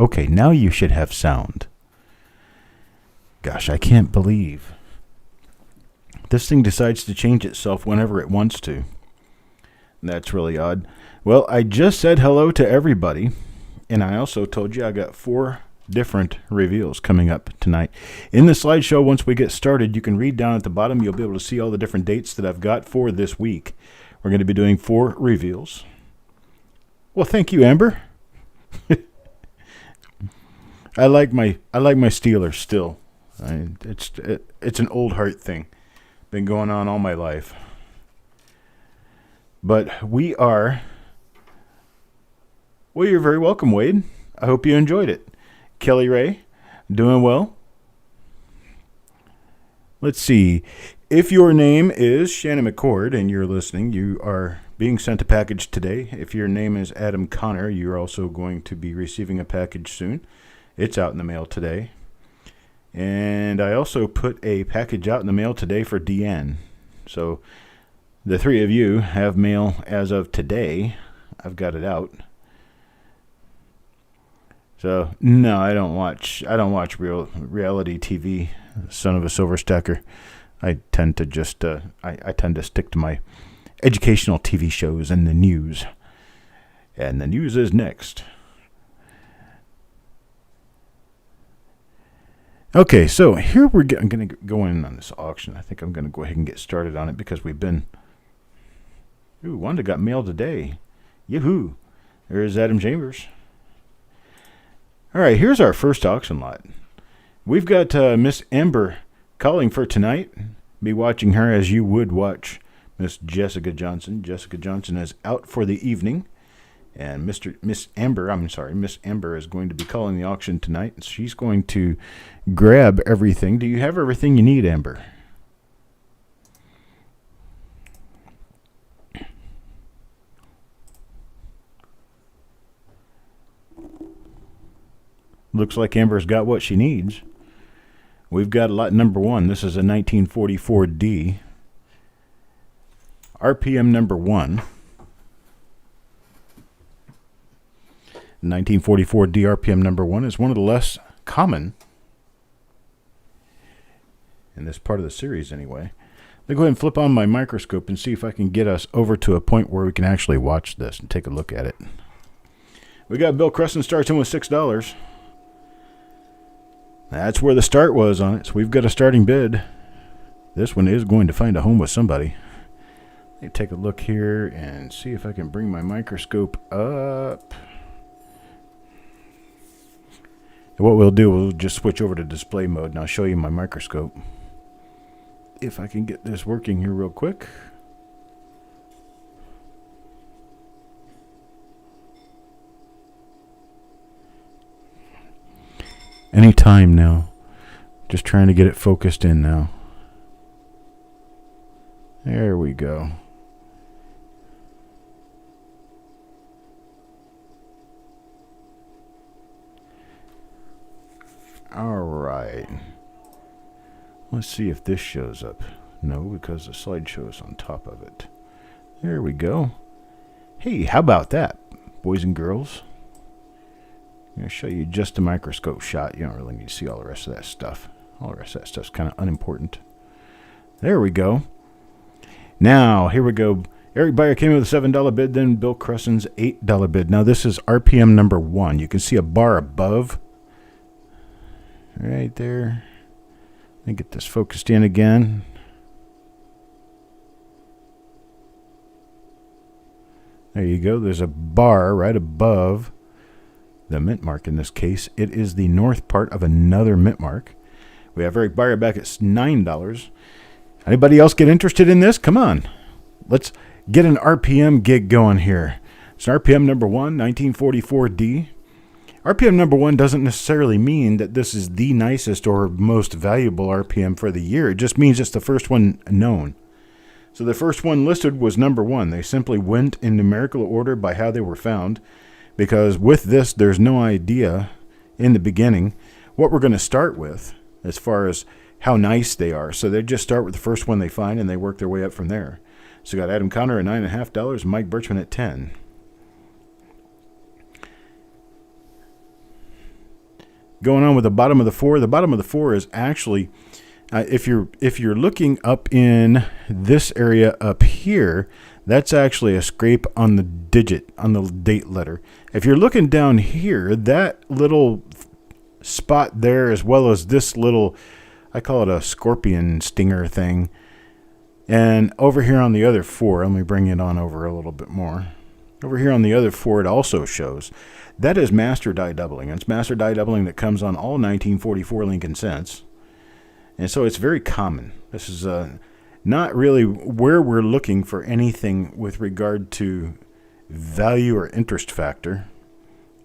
Okay, now you should have sound. Gosh, I can't believe this thing decides to change itself whenever it wants to. That's really odd. Well, I just said hello to everybody, and I also told you I got 4 different reveals coming up tonight. In the slideshow, once we get started, you can read down at the bottom. You'll be able to see all the different dates that I've got for this week. We're going to be doing 4 reveals. Well, thank you, Amber. I like my Steelers still. It's an old heart thing. Been going on all my life. But well, you're very welcome, Wade. I hope you enjoyed it. Kelly Ray, doing well. Let's see. If your name is Shannon McCord and you're listening, you are being sent a package today. If your name is Adam Connor, you're also going to be receiving a package soon. It's out in the mail today. And I also put a package out in the mail today for Deanne. So the 3 of you have mail as of today. I've got it out. So no, I don't watch reality TV. Son of a silver stacker. I tend to just I tend to stick to my educational TV shows and the news. And the news is next. Okay, so here I'm going to go in on this auction. I think I'm going to go ahead and get started on it because we've been... Ooh, Wanda got mail today. Yoo-hoo. There's Adam Chambers. All right, here's our first auction lot. We've got Miss Amber calling for tonight. Be watching her as you would watch Miss Jessica Johnson. Jessica Johnson is out for the evening. And Miss Amber is going to be calling the auction tonight. She's going to grab everything. Do you have everything you need, Amber? Looks like Amber's got what she needs. We've got lot number 1. This is a 1944 D. RPM number 1. 1944 D RPM number 1 is one of the less common in this part of the series anyway. Let me go ahead and flip on my microscope and see if I can get us over to a point where we can actually watch this and take a look at it. We got Bill Crescent starts in with $6. That's where the start was on it, so we've got a starting bid. This one is going to find a home with somebody. Let me take a look here and see if I can bring my microscope up. What we'll do, we'll just switch over to display mode, and I'll show you my microscope. If I can get this working here real quick. Any time now. Just trying to get it focused in now. There we go. All right. Let's see if this shows up. No, because the slideshow is on top of it. There we go. Hey, how about that, boys and girls? I'm going to show you just a microscope shot. You don't really need to see all the rest of that stuff. All the rest of that stuff's kind of unimportant. There we go. Now, here we go. Eric Beyer came in with a $7 bid, then Bill Crescent's $8 bid. Now, this is RPM number 1. You can see a bar above. Right there. Let me get this focused in again. There you go. There's a bar right above the mint mark in this case. It is the north part of another mint mark. We have Eric Beyer back at $9. Anybody else get interested in this? Come on. Let's get an RPM gig going here. It's RPM number 1, 1944D. RPM number 1 doesn't necessarily mean that this is the nicest or most valuable RPM for the year. It just means it's the first one known. So the first one listed was number 1. They simply went in numerical order by how they were found, because with this, there's no idea in the beginning what we're going to start with as far as how nice they are. So they just start with the first one they find, and they work their way up from there. So we got Adam Connor at $9.50 and Mike Birchman at $10. Going on with the bottom of the 4. The bottom of the 4 is actually, if you're looking up in this area up here, that's actually a scrape on the digit, on the date letter. If you're looking down here, that little spot there, as well as this little, I call it a scorpion stinger thing. And over here on the other 4, let me bring it on over a little bit more. Over here on the other 4, it also shows. That is master die doubling. It's master die doubling that comes on all 1944 Lincoln cents. And so it's very common. This is not really where we're looking for anything with regard to value or interest factor.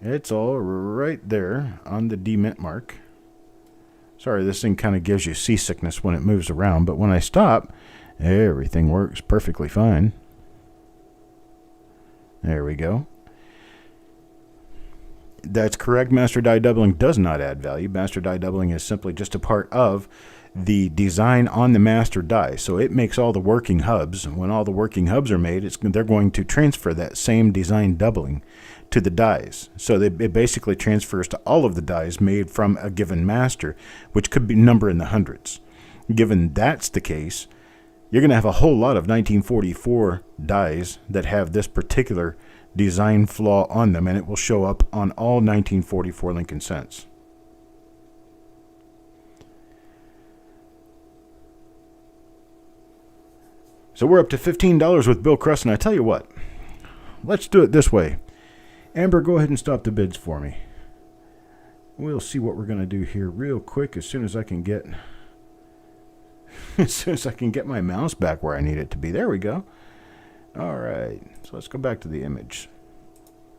It's all right there on the D mint mark. Sorry, this thing kind of gives you seasickness when it moves around, but when I stop, everything works perfectly fine. There we go. That's correct. Master die doubling does not add value. Master die doubling is simply just a part of the design on the master die. So it makes all the working hubs. When all the working hubs are made, they're going to transfer that same design doubling to the dies. So it basically transfers to all of the dies made from a given master, which could be number in the hundreds. Given that's the case, you're going to have a whole lot of 1944 dies that have this particular design flaw on them, and it will show up on all 1944 Lincoln cents. So we're up to $15 with Bill Crusson. I tell you what, let's do it this way. Amber, go ahead and stop the bids for me. We'll see what we're going to do here real quick as soon as I can get my mouse back where I need it to be. There we go. All right, so let's go back to the image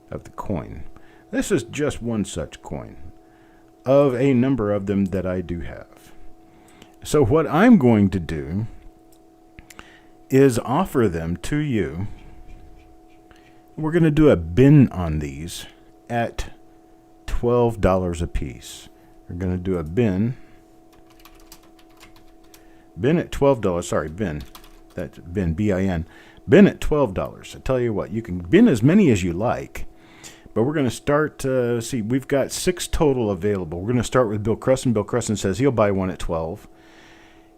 of the coin. This is just one such coin of a number of them that I do have. So what I'm going to do is offer them to you. We're going to do a bin on these at $12 a piece. We're going to do a bin at $12. Sorry, bin. That's bin, B-I-N. Bin at $12. I tell you what, you can bin as many as you like, but we're going to start, see, we've got 6 total available. We're going to start with Bill Crusson. Bill Crusson says he'll buy one at 12.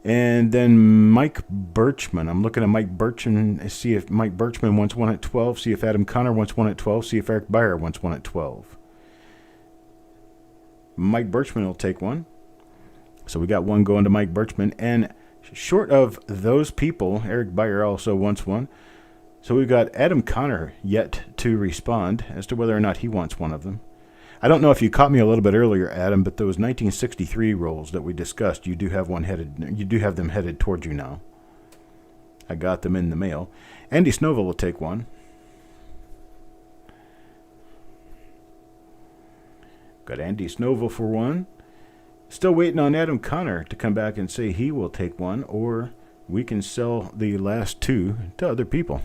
And then Mike Birchman. I'm looking at Mike Birchman, see if Mike Birchman wants one at 12, see if Adam Connor wants one at 12, see if Eric Beyer wants one at 12. Mike Birchman will take one. So we got one going to Mike Birchman, and short of those people, Eric Beyer also wants one. So we've got Adam Connor yet to respond as to whether or not he wants one of them. I don't know if you caught me a little bit earlier, Adam, but those 1963 rolls that we discussed, you do have them headed toward you now. I got them in the mail. Andy Snovel will take one. Got Andy Snovel for one. Still waiting on Adam Connor to come back and say he will take one, or we can sell the last 2 to other people.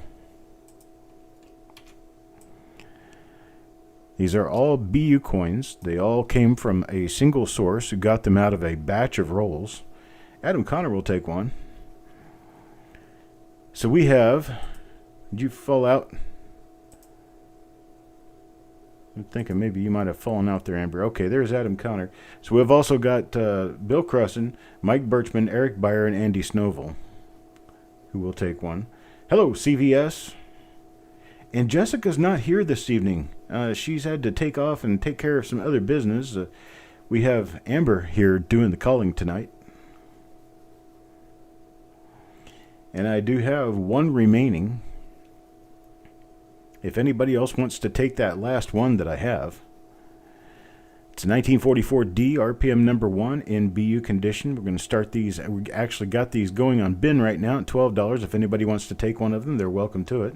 These are all BU coins. They all came from a single source who got them out of a batch of rolls. Adam Connor will take one. So we have, did you fall out? I'm thinking maybe you might have fallen out there, Amber. Okay, there's Adam Connor. So we've also got Bill Crusson, Mike Birchman, Eric Beyer, and Andy Snovel, who will take one. Hello, CVS. And Jessica's not here this evening. She's had to take off and take care of some other business. We have Amber here doing the calling tonight. And I do have one remaining. If anybody else wants to take that last one that I have. It's a 1944 D, RPM number 1 in BU condition. We're going to start these. We actually got these going on bin right now at $12. If anybody wants to take one of them, they're welcome to it.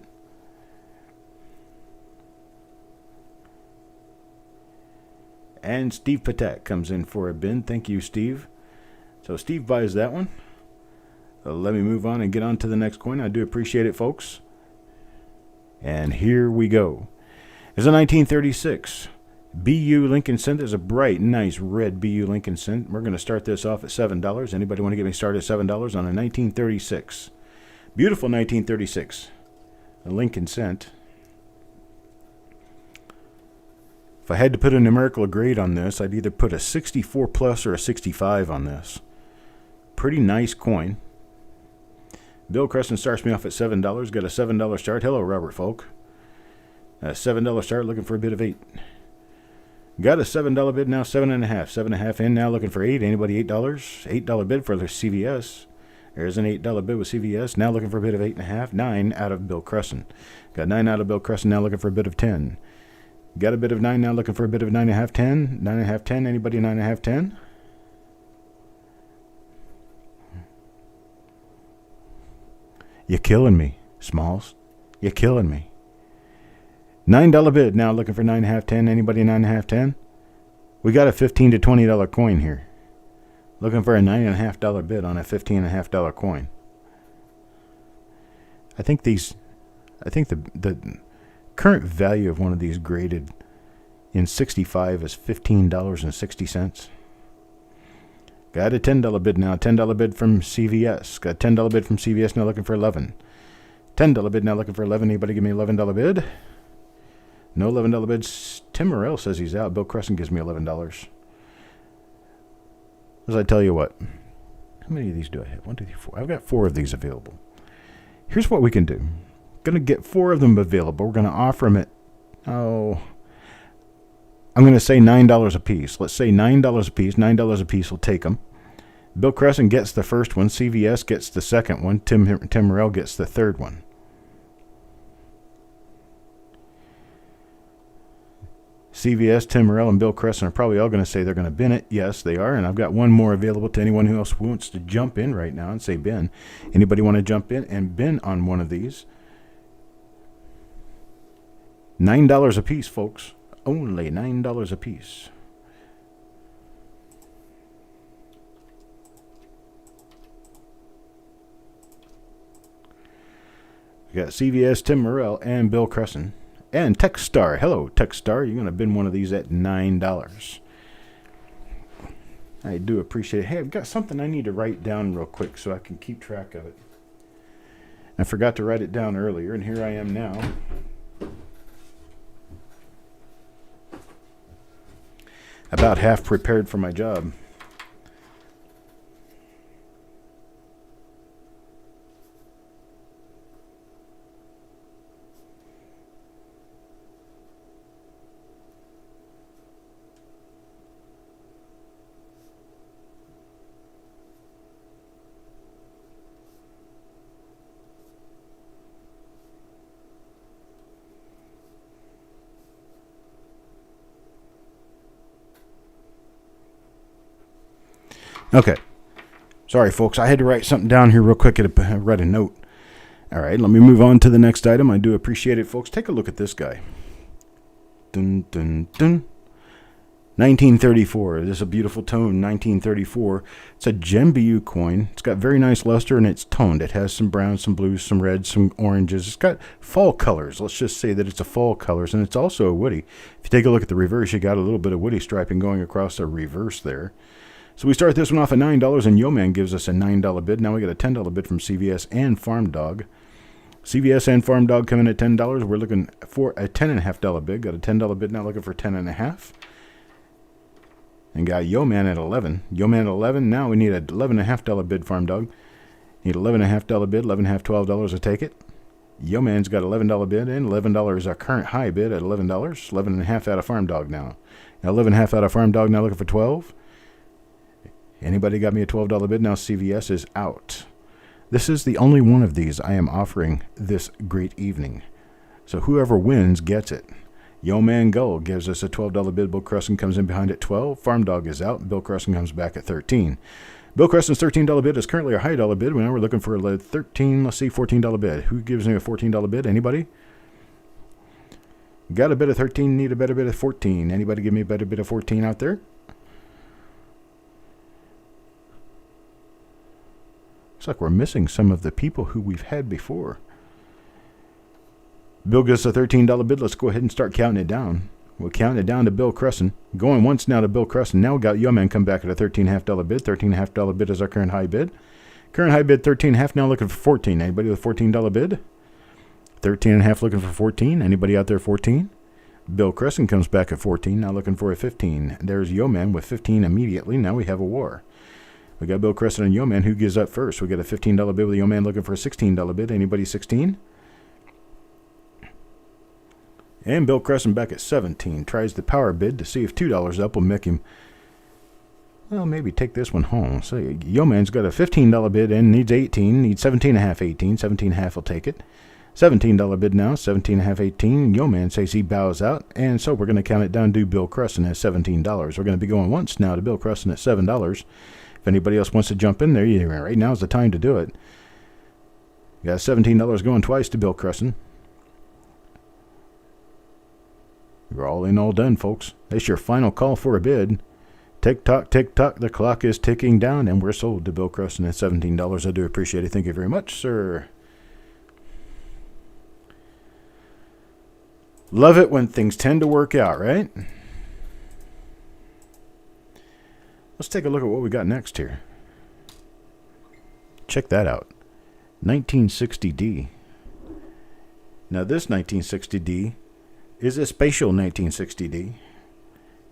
And Steve Patek comes in for a bin. Thank you, Steve. So Steve buys that one. Let me move on and get on to the next coin. I do appreciate it, folks. And here we go. It's a 1936 BU Lincoln Cent. There's a bright, nice red BU Lincoln Cent. We're going to start this off at $7. Anybody want to get me started at $7 on a 1936? Beautiful 1936. A Lincoln Cent. If I had to put a numerical grade on this, I'd either put a 64 plus or a 65 on this. Pretty nice coin. Bill Crescent starts me off at $7. Got a $7 start. Hello, Robert Folk. A $7 start, looking for a bid of 8. Got a $7 bid now, 7.5. 7.5 in now, looking for 8. Anybody $8? $8 bid for the CVS. There's an $8 bid with CVS. Now looking for a bid of 8.5. 9 out of Bill Crescent. Got 9 out of Bill Crescent. Now looking for a bid of 10. Got a bid of 9 now, looking for a bid of 9.5. 10. 9.5. 10. Anybody 9.5. 10? You're killing me, Smalls. You're killing me. $9 bid now, looking for 9.5. 10. Anybody 9.5. 10? We got a $15 to $20 coin here. Looking for a $9.5 bid on a $15.5 coin. I think the current value of one of these graded in 65 is $15.60. Got a $10 bid now. $10 bid from CVS. Got a $10 bid from CVS now, looking for 11. $10 bid now, looking for 11. Anybody give me $11 bid? No $11 bids. Tim Morrell says he's out. Bill Crescent gives me $11. As I tell you what, how many of these do I have? 1, 2, 3, 4. I've got 4 of these available. Here's what we can do. Going to get 4 of them available. We're going to offer them at, I'm going to say $9 a piece. Let's say $9 a piece. $9 a piece will take them. Bill Crescent gets the first one. CVS gets the second one. Tim Morrell gets the third one. CVS, Tim Morrell, and Bill Crescent are probably all going to say they're going to bin it. Yes, they are. And I've got one more available to anyone who else wants to jump in right now and say bin. Anybody want to jump in and bin on one of these? $9 a piece, folks. Only $9 a piece. We got CVS, Tim Morrell, and Bill Crescent. And Techstar. Hello, Techstar. You're going to bin one of these at $9. I do appreciate it. Hey, I've got something I need to write down real quick so I can keep track of it. I forgot to write it down earlier, and here I am now. About half prepared for my job. Okay. Sorry, folks. I had to write something down here real quick. I read a note. All right, let me move on to the next item. I do appreciate it, folks. Take a look at this guy. Dun, dun, dun. 1934. This is a beautiful tone, 1934. It's a Gembu coin. It's got very nice luster, and it's toned. It has some browns, some blues, some reds, some oranges. It's got fall colors. Let's just say that it's a fall colors, and it's also a woody. If you take a look at the reverse, you got a little bit of woody striping going across the reverse there. So we start this one off at $9, and Yo-Man gives us a $9 bid. Now we got a $10 bid from CVS and Farm Dog. CVS and Farm Dog come in at $10. We're looking for a $10.5 bid. Got a $10 bid now, looking for $10.5. And got Yo-Man at 11. Yo-Man at 11. Now we need a $11.5 bid, Farm Dog. Need $11.5 bid, $11.5, $12 to take it. Yo-Man's got $11 bid, and $11 is our current high bid at $11. $11.5 out of Farm Dog now. Now $11.5 out of Farm Dog now, looking for $12. Anybody got me a $12 bid? Now CVS is out. This is the only one of these I am offering this great evening. So whoever wins gets it. Yo-Man Gull gives us a $12 bid. Bill Crescent comes in behind at 12. Farm Dog is out. Bill Crescent comes back at 13. Bill Crescent's $13 bid is currently a high dollar bid. Now we're looking for a $14 bid. Who gives me a $14 bid? Anybody? Got a bid of 13, need a better bid of 14. Anybody give me a better bid of 14 out there? Looks like we're missing some of the people who we've had before. Bill gives us a $13 bid. Let's go ahead and start counting it down. We'll count it down to Bill Crescent. Going once now to Bill Crescent. Now we got Yo-Man come back at a $13.5 bid. $13.5 bid is our current high bid. Current high bid $13.5. Now looking for 14. Anybody with a $14 bid? $13.5 looking for 14. Anybody out there 14? Bill Crescent comes back at 14, now looking for a 15. There's Yo-Man with 15 immediately. Now we have a war. We got Bill Crescent and Yo-Man. Who gives up first? We got a $15 bid with Yo-Man looking for a $16 bid. Anybody 16? And Bill Crescent back at 17. Tries the power bid to see if $2 up will make him, well, maybe take this one home. So Yo-Man's got a $15 bid and needs 18. Needs 17.5, 18. 17.5 will take it. $17 bid now. 17.5, 18. Yo-Man says he bows out. And so we're going to count it down to Bill Crescent at $17. We're going to be going once now to Bill Crescent at $7. If anybody else wants to jump in there, right now is the time to do it. You got $17 going twice to Bill Crescent. You're all in, all done, folks. That's your final call for a bid. Tick tock, the clock is ticking down, and we're sold to Bill Crescent at $17. I do appreciate it. Thank you very much, sir. Love it when things tend to work out, right? Let's take a look at what we got next here. Check that out. 1960D. Now this 1960D is a spatial 1960D.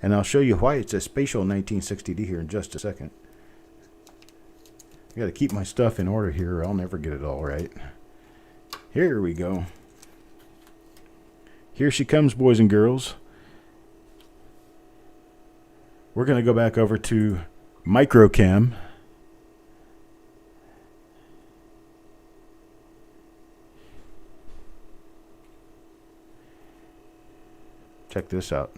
And I'll show you why it's a spatial 1960D here in just a second. I got to keep my stuff in order here or I'll never get it all right. Here we go. Here she comes, boys and girls. We're going to go back over to Microcam. Check this out.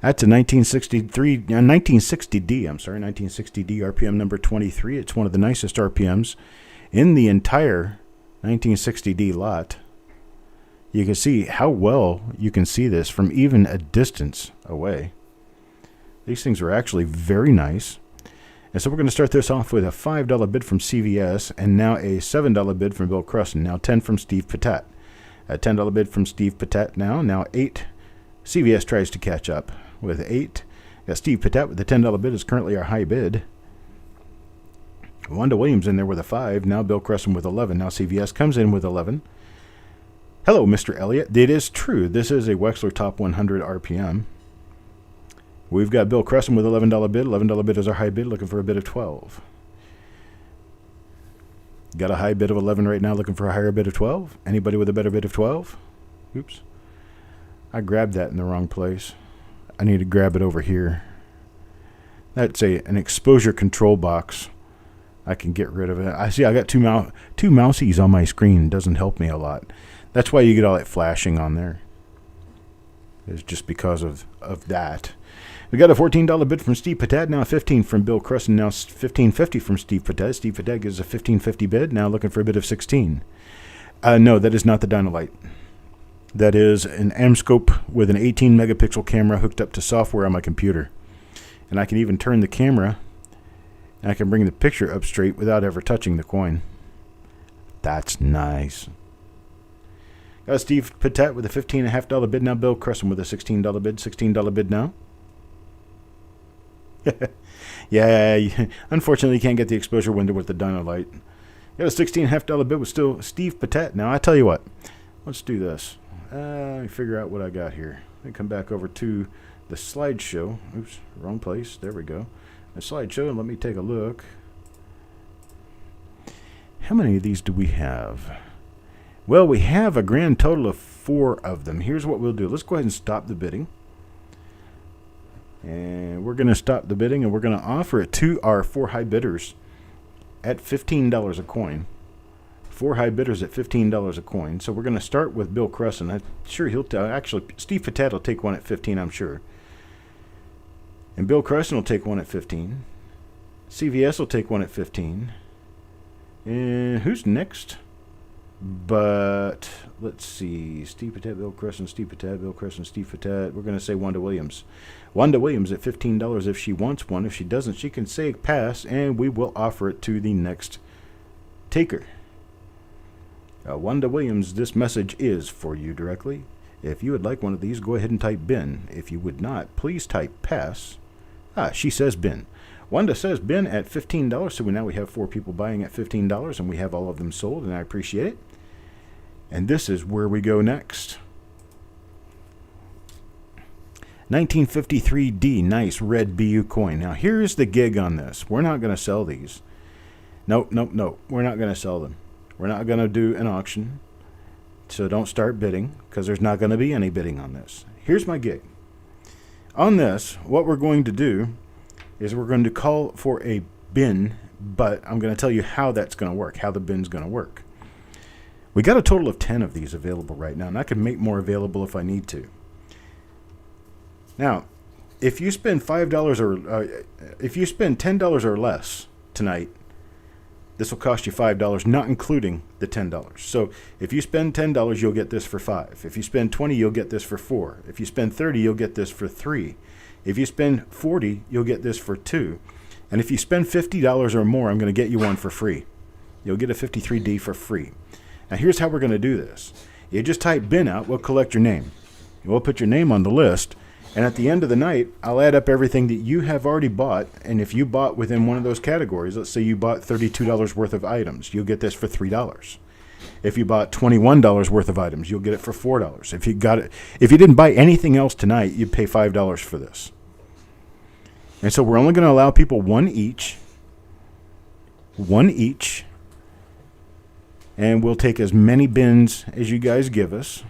That's a 1960D, I'm sorry, 1960D RPM number 23. It's one of the nicest RPMs in the entire 1960D lot. You can see how well you can see this from even a distance away. These things are actually very nice. And so we're going to start this off with a $5 bid from CVS and now a $7 bid from Bill Crescent. Now 10 from Steve Patat. A $10 bid from Steve Patat now. Now 8. CVS tries to catch up with 8. Got Steve Patat with the $10 bid is currently our high bid. Wanda Williams in there with a 5. Now Bill Crescent with 11. Now CVS comes in with 11. Hello, Mr. Elliott. It is true. This is a Wexler Top 100 RPM. We've got Bill Crescent with $11 bid. $11 bid is our high bid, looking for a bid of 12. Got a high bid of 11 right now, looking for a higher bid of 12. Anybody with a better bid of 12? Oops. I grabbed that in the wrong place. I need to grab it over here. That's an exposure control box. I can get rid of it. I see I got two mousies on my screen. It doesn't help me a lot. That's why you get all that flashing on there. It's just because of that. We got a $14 bid from Steve Patat, now 15 from Bill Crescent, now $15.50 from Steve Patat. Steve Patat gives a $15.50 bid, now looking for a bid of 16. No, that is not the Dynalite. That is an M-scope with an 18 megapixel camera hooked up to software on my computer. And I can even turn the camera and I can bring the picture up straight without ever touching the coin. That's nice. Got Steve Patat with a $15.50 bid now. Bill Crescent with a $16 bid. $16 bid now. Yeah, unfortunately you can't get the exposure window with the Dynalite. Got a $16.50 bid with still Steve Patat. Now I tell you what, let's do this. Let me figure out what I got here. Let me come back over to the slideshow. Oops, wrong place. There we go. The slideshow, and let me take a look. How many of these do we have? Well, we have a grand total of 4 of them. Here's what we'll do. Let's go ahead and stop the bidding. And we're going to stop the bidding, and we're going to offer it to our 4 high bidders at $15 a coin. 4 high bidders at $15 a coin. So we're going to start with Bill Crescent. I'm sure he'll actually, Steve Patat will take one at 15, I'm sure. And Bill Crescent will take one at 15. CVS will take one at 15. And who's next? But let's see. Steve Patat, Bill Crescent, Steve Patat, Bill Crescent, Steve Patat. We're going to say Wanda Williams. Wanda Williams at $15 if she wants one. If she doesn't, she can say pass, and we will offer it to the next taker. Wanda Williams, this message is for you directly. If you would like one of these, go ahead and type bin. If you would not, please type pass. She says bin. Wanda says bin at $15, so now we have 4 people buying at $15, and we have all of them sold, and I appreciate it. And this is where we go next. 1953D, nice red BU coin. Now here's the gig on this. We're not going to sell these. Nope. We're not going to sell them. We're not going to do an auction. So don't start bidding, because there's not going to be any bidding on this. Here's my gig. On this, what we're going to do is we're going to call for a bin, but I'm going to tell you how that's going to work, how the bin's going to work. We got a total of 10 of these available right now, and I can make more available if I need to. Now, if you spend $5 or if you spend $10 or less tonight, this will cost you $5, not including the $10. So if you spend $10, you'll get this for $5. If you spend $20, you'll get this for $4. If you spend $30, you'll get this for $3. If you spend $40, you'll get this for $2. And if you spend $50 or more, I'm going to get you one for free. You'll get a 53D for free. Now here's how we're going to do this. You just type bin out, we'll collect your name. We'll put your name on the list. And at the end of the night, I'll add up everything that you have already bought. And if you bought within one of those categories, let's say you bought $32 worth of items, you'll get this for $3. If you bought $21 worth of items, you'll get it for $4. If you didn't buy anything else tonight, you'd pay $5 for this. And so we're only going to allow people one each. And we'll take as many bins as you guys give us.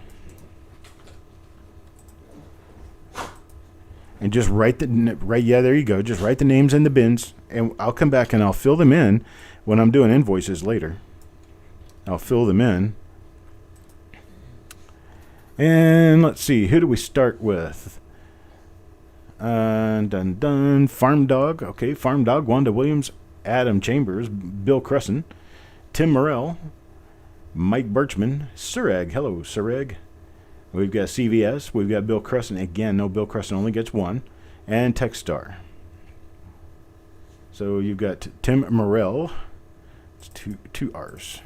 And just there you go. Just write the names in the bins, and I'll come back and I'll fill them in when I'm doing invoices later. I'll fill them in. And let's see, who do we start with? Farm Dog. Okay, Farm Dog, Wanda Williams, Adam Chambers, Bill Cresson, Tim Morrell, Mike Birchman, Sureg. Hello, Sureg. We've got CVS. We've got Bill Cresson. Again, no, Bill Cresson only gets one. And Techstar. So you've got Tim Morrell. It's two R's.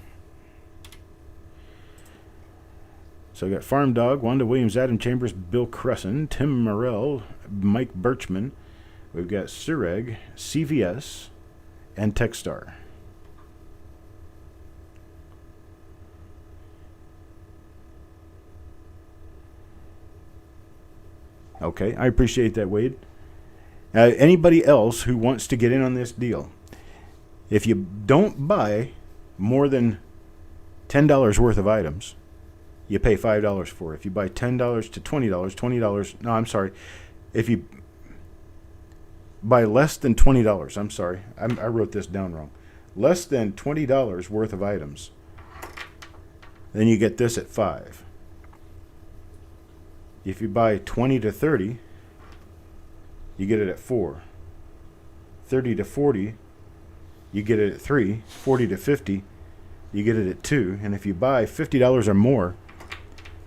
So we've got Farm Dog, Wanda Williams, Adam Chambers, Bill Cresson, Tim Morrell, Mike Birchman. We've got Sureg, CVS, and Techstar. Okay, I appreciate that, Wade. Anybody else who wants to get in on this deal, if you don't buy more than $10 worth of items, you pay $5 for it. If you buy $10 to $20, no, I'm sorry. If you buy less than $20, I'm sorry, I wrote this down wrong. Less than $20 worth of items, then you get this at $5. If you buy 20 to 30, you get it at $4. 30 to 40, you get it at $3. 40 to 50, you get it at $2. And if you buy $50 or more,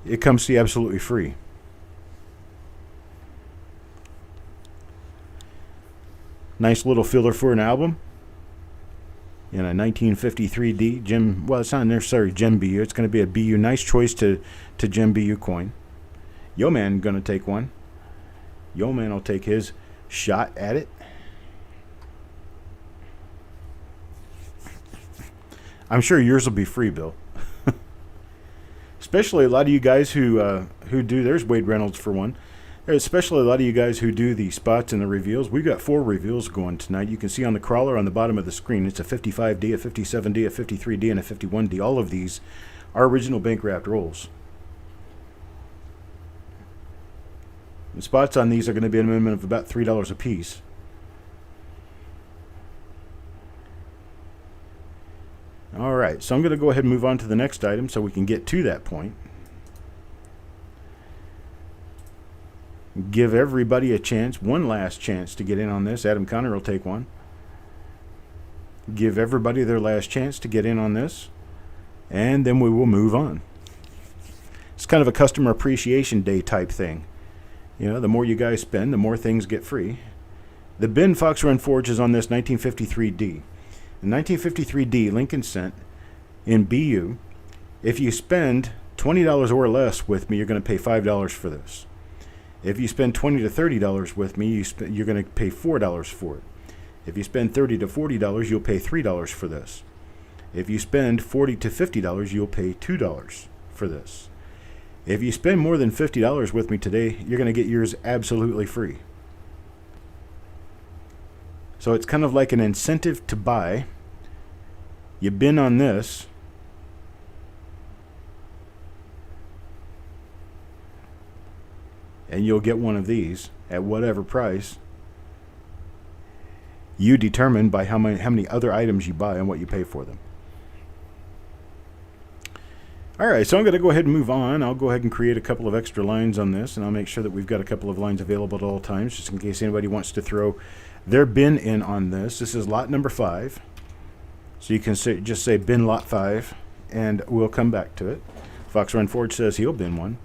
it comes to you absolutely free. Nice little filler for an album. In a 1953D Gem. Well, it's not necessarily Gem BU. It's going to be a BU. Nice choice to Gem BU coin. Yo Man gonna take one. Yo Man will take his shot at it. I'm sure yours will be free, Bill. Especially a lot of you guys who do. There's Wade Reynolds for one. Especially a lot of you guys who do the spots and the reveals. We've got 4 reveals going tonight. You can see on the crawler on the bottom of the screen. It's a 55D, a 57D, a 53D, and a 51D. All of these are original bank wrapped rolls. The spots on these are going to be a minimum of about $3 a piece. All right, so I'm going to go ahead and move on to the next item so we can get to that point. Give everybody a chance, one last chance to get in on this. Adam Connor will take one. Give everybody their last chance to get in on this, and then we will move on. It's kind of a customer appreciation day type thing. You know, the more you guys spend, the more things get free. The bin Fox Run Forge is on this 1953D. The 1953D Lincoln Cent in BU. If you spend $20 or less with me, you're going to pay $5 for this. If you spend $20 to $30 with me, you're going to pay $4 for it. If you spend $30 to $40, you'll pay $3 for this. If you spend $40 to $50, you'll pay $2 for this. If you spend more than $50 with me today, you're going to get yours absolutely free. So it's kind of like an incentive to buy. You bin on this, and you'll get one of these at whatever price. You determine by how many other items you buy and what you pay for them. All right, so I'm going to go ahead and move on. I'll go ahead and create a couple of extra lines on this, and I'll make sure that we've got a couple of lines available at all times, just in case anybody wants to throw their bin in on this. This is lot number 5. So you can just say bin lot 5, and we'll come back to it. Fox Run Forge says he'll bin one.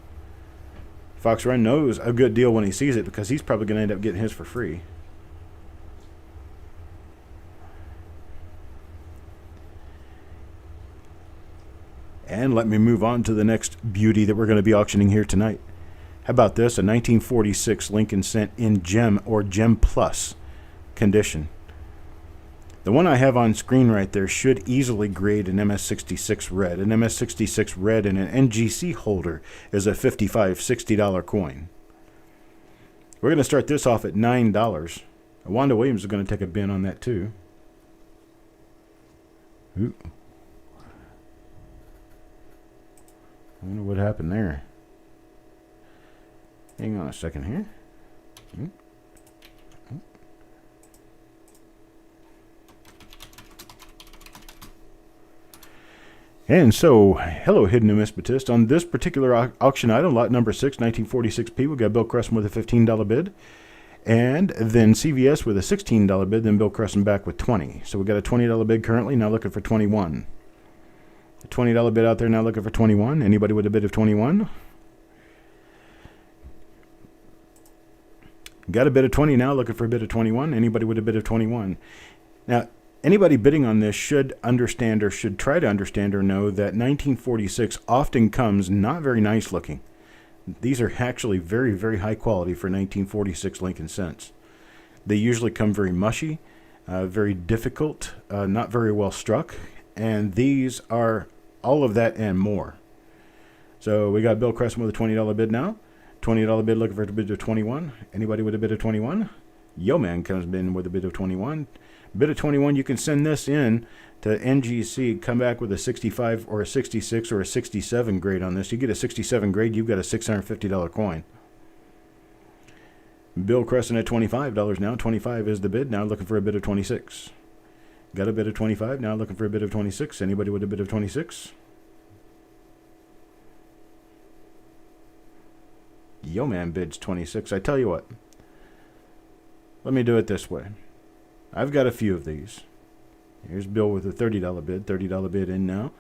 Fox Run knows a good deal when he sees it, because he's probably going to end up getting his for free. And let me move on to the next beauty that we're going to be auctioning here tonight. How about this? A 1946 Lincoln Cent in gem or gem plus condition. The one I have on screen right there should easily grade an MS66 red. An MS66 red in an NGC holder is a $55, $60 coin. We're going to start this off at $9. Wanda Williams is going to take a bin on that too. Ooh. I wonder what happened there. Hang on a second here. And so, hello, Hidden Numismatist. On this particular auction item, lot number 6, 1946P, we got Bill Cresson with a $15 bid. And then CVS with a $16 bid, then Bill Cresson back with $20. So we got a $20 bid currently, now looking for $21. A $20 bid out there now looking for $21. Anybody with a bid of $21? Got a bid of $20 now looking for a bid of $21. Anybody with a bid of $21? Now, anybody bidding on this should understand or should try to understand or know that 1946 often comes not very nice looking. These are actually very, very high quality for 1946 Lincoln Cents. They usually come very mushy, very difficult, not very well struck, and these are all of that and more. So we got Bill Cresson with a $20 bid now. $20 bid looking for a bid of $21. Anybody with a bid of $21? Yo Man comes in with a bid of $21. Bid of $21, you can send this in to NGC, come back with a 65 or a 66 or a 67 grade on this. You get a 67 grade, you've got a $650 coin. Bill Cresson at $25 now. 25 is the bid, now looking for a bid of 26. Got a bid of 25, now looking for a bid of 26. Anybody with a bid of 26? Yo Man bids 26. I tell you what, let me do it this way. I've got a few of these. Here's Bill with a $30 bid. $30 bid in now.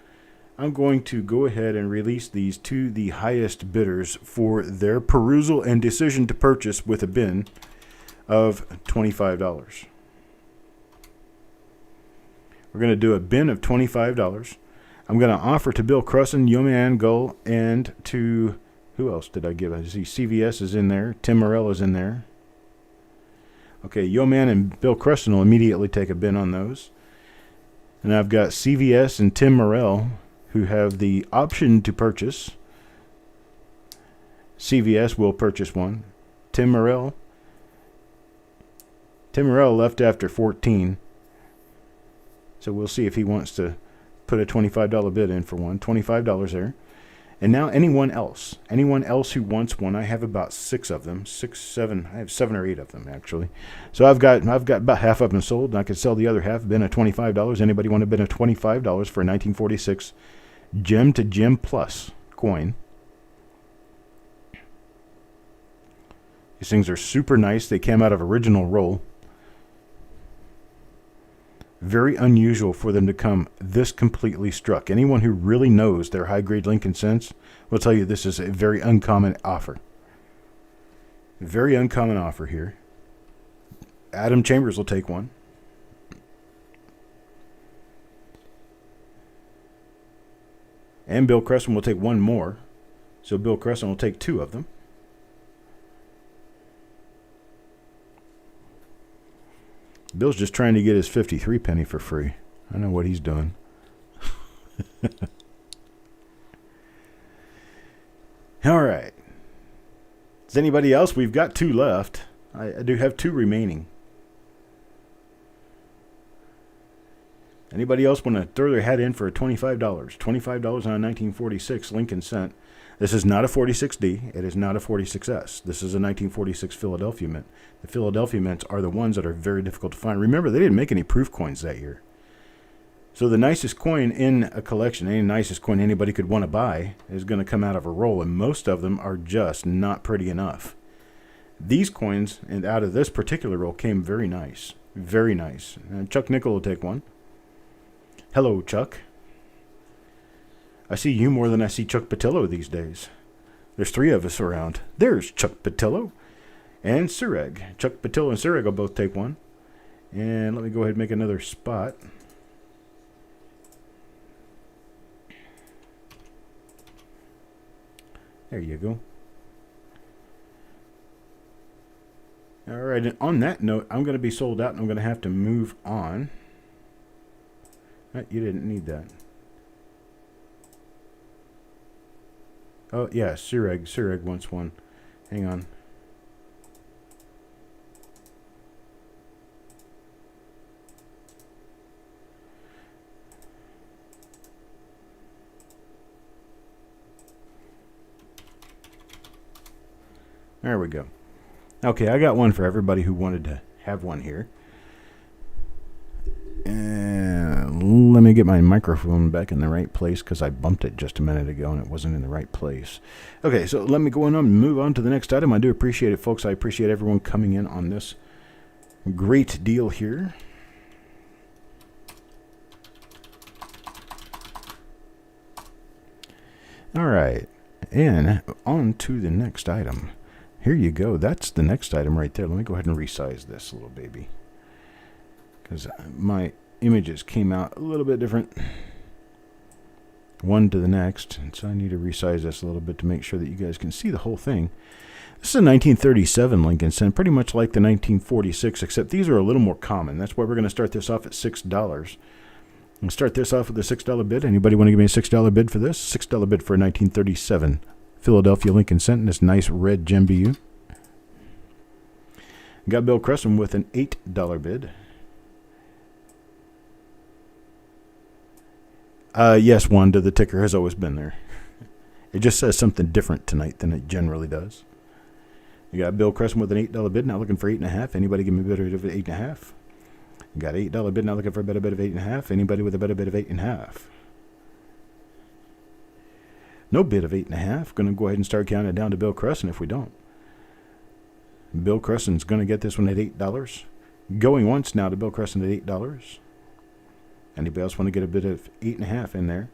I'm going to go ahead and release these to the highest bidders for their perusal and decision to purchase with a bin of $25. We're going to do a bin of $25. I'm going to offer to Bill Cresson, Yoman Gull, and to, who else did I give? I see CVS is in there. Tim Morell is in there. Okay, Yoman and Bill Cresson will immediately take a bin on those. And I've got CVS and Tim Morell who have the option to purchase. CVS will purchase one. Tim Morell left after 14. So we'll see if he wants to put a $25 bid in for one. $25 there. And now anyone else who wants one, I have about 6 of them, 6, 7. I have 7 or 8 of them actually. So I've got about half of them sold, and I could sell the other half. Bin at $25. Anybody want to bid at $25 for a 1946 gem to gem plus coin? These things are super nice. They came out of original roll. Very unusual for them to come this completely struck. Anyone who really knows their high-grade Lincoln Cents will tell you this is a very uncommon offer. Very uncommon offer here. Adam Chambers will take one. And Bill Cresson will take one more. So Bill Cresson will take 2 of them. Bill's just trying to get his 53 penny for free. I know what he's doing. All right. Is anybody else? We've got 2 left. I do have 2 remaining. Anybody else want to throw their hat in for $25? $25 on a 1946 Lincoln cent. This is not a 46D. It is not a 46S. This is a 1946 Philadelphia mint. The Philadelphia mints are the ones that are very difficult to find. Remember, they didn't make any proof coins that year. So the nicest coin in a collection, any nicest coin anybody could want to buy, is going to come out of a roll, and most of them are just not pretty enough. These coins, and out of this particular roll, came very nice. Very nice. Chuck Nickel will take one. Hello, Chuck. I see you more than I see Chuck Patillo these days. There's 3 of us around. There's Chuck Patillo and Sureg. Chuck Patillo and Sureg will both take one. And let me go ahead and make another spot. There you go. All right, and on that note, I'm going to be sold out and I'm going to have to move on. You didn't need that. Oh, yeah, Sureg wants one. Hang on. There we go. Okay, I got one for everybody who wanted to have one here. And let me get my microphone back in the right place because I bumped it just a minute ago and it wasn't in the right place. Okay, so let me go on and move on to the next item. I do appreciate it, folks. I appreciate everyone coming in on this great deal here. All right, and on to the next item. Here you go. That's the next item right there. Let me go ahead and resize this little baby, because my images came out a little bit different one to the next, and so I need to resize this a little bit to make sure that you guys can see the whole thing. This is a 1937 Lincoln cent, pretty much like the 1946, except these are a little more common. That's why we're going to start this off at $6. We'll start this off with a $6 bid. Anybody want to give me a $6 bid for this? $6 bid for a 1937 Philadelphia Lincoln cent in this nice red Gembu. Got Bill Cresson with an $8 bid. Yes, Wanda, the ticker has always been there. It just says something different tonight than it generally does. You got Bill Cresson with an $8 bid, now looking for 8.5. Anybody give me a better bid of 8.5? You got an $8 bid, now looking for a better bid of 8.5. Anybody with a better bid of 8.5? No bid of 8.5. Going to go ahead and start counting it down to Bill Cresson if we don't. Bill Cresson's going to get this one at $8. Going once now to Bill Cresson at $8. Anybody else want to get a bit of 8.5 in there?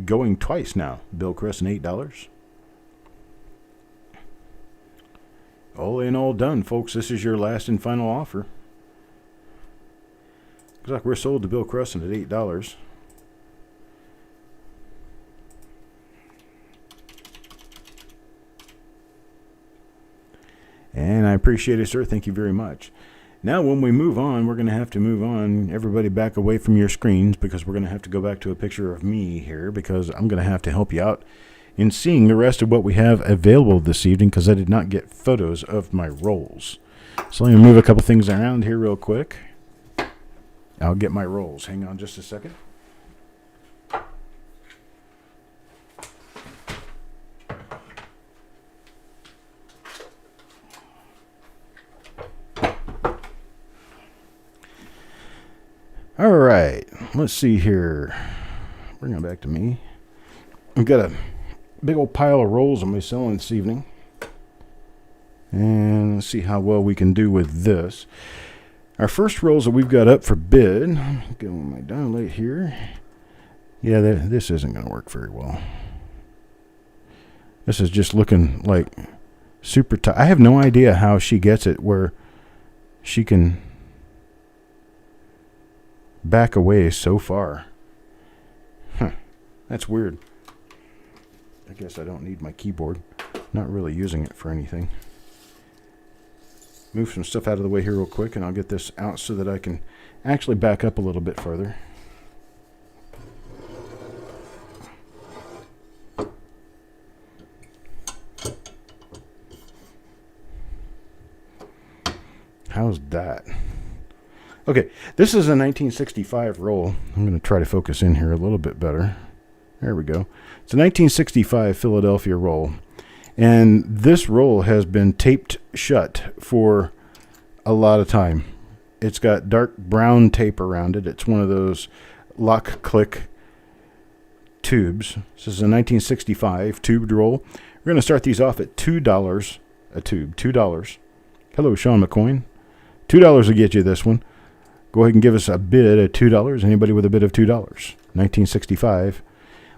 Going twice now. Bill Cresson, $8. All in, all done, folks. This is your last and final offer. Looks like we're sold to Bill Cresson at $8. And I appreciate it, sir. Thank you very much. Now, when we move on, we're going to have to move on. Everybody back away from your screens because we're going to have to go back to a picture of me here because I'm going to have to help you out in seeing the rest of what we have available this evening because I did not get photos of my rolls. So let me move a couple things around here real quick. I'll get my rolls. Hang on just a second. All right, let's see here. Bring it back to me. I've got a big old pile of rolls I'm going to be selling this evening. And let's see how well we can do with this. Our first rolls that we've got up for bid. Go on my dilate here. Yeah, this isn't going to work very well. This is just looking like super tight. I have no idea how she gets it where she can back away so far. Huh. That's weird. I guess I don't need my keyboard. Not really using it for anything. Move some stuff out of the way here real quick and I'll get this out so that I can actually back up a little bit further. How's that? Okay, this is a 1965 roll. I'm going to try to focus in here a little bit better. There we go. It's a 1965 Philadelphia roll. And this roll has been taped shut for a lot of time. It's got dark brown tape around it. It's one of those lock-click tubes. This is a 1965 tubed roll. We're going to start these off at $2 a tube. $2. Hello, Sean McCoy. $2 will get you this one. Go ahead and give us a bid at $2. Anybody with a bid of $2? 1965.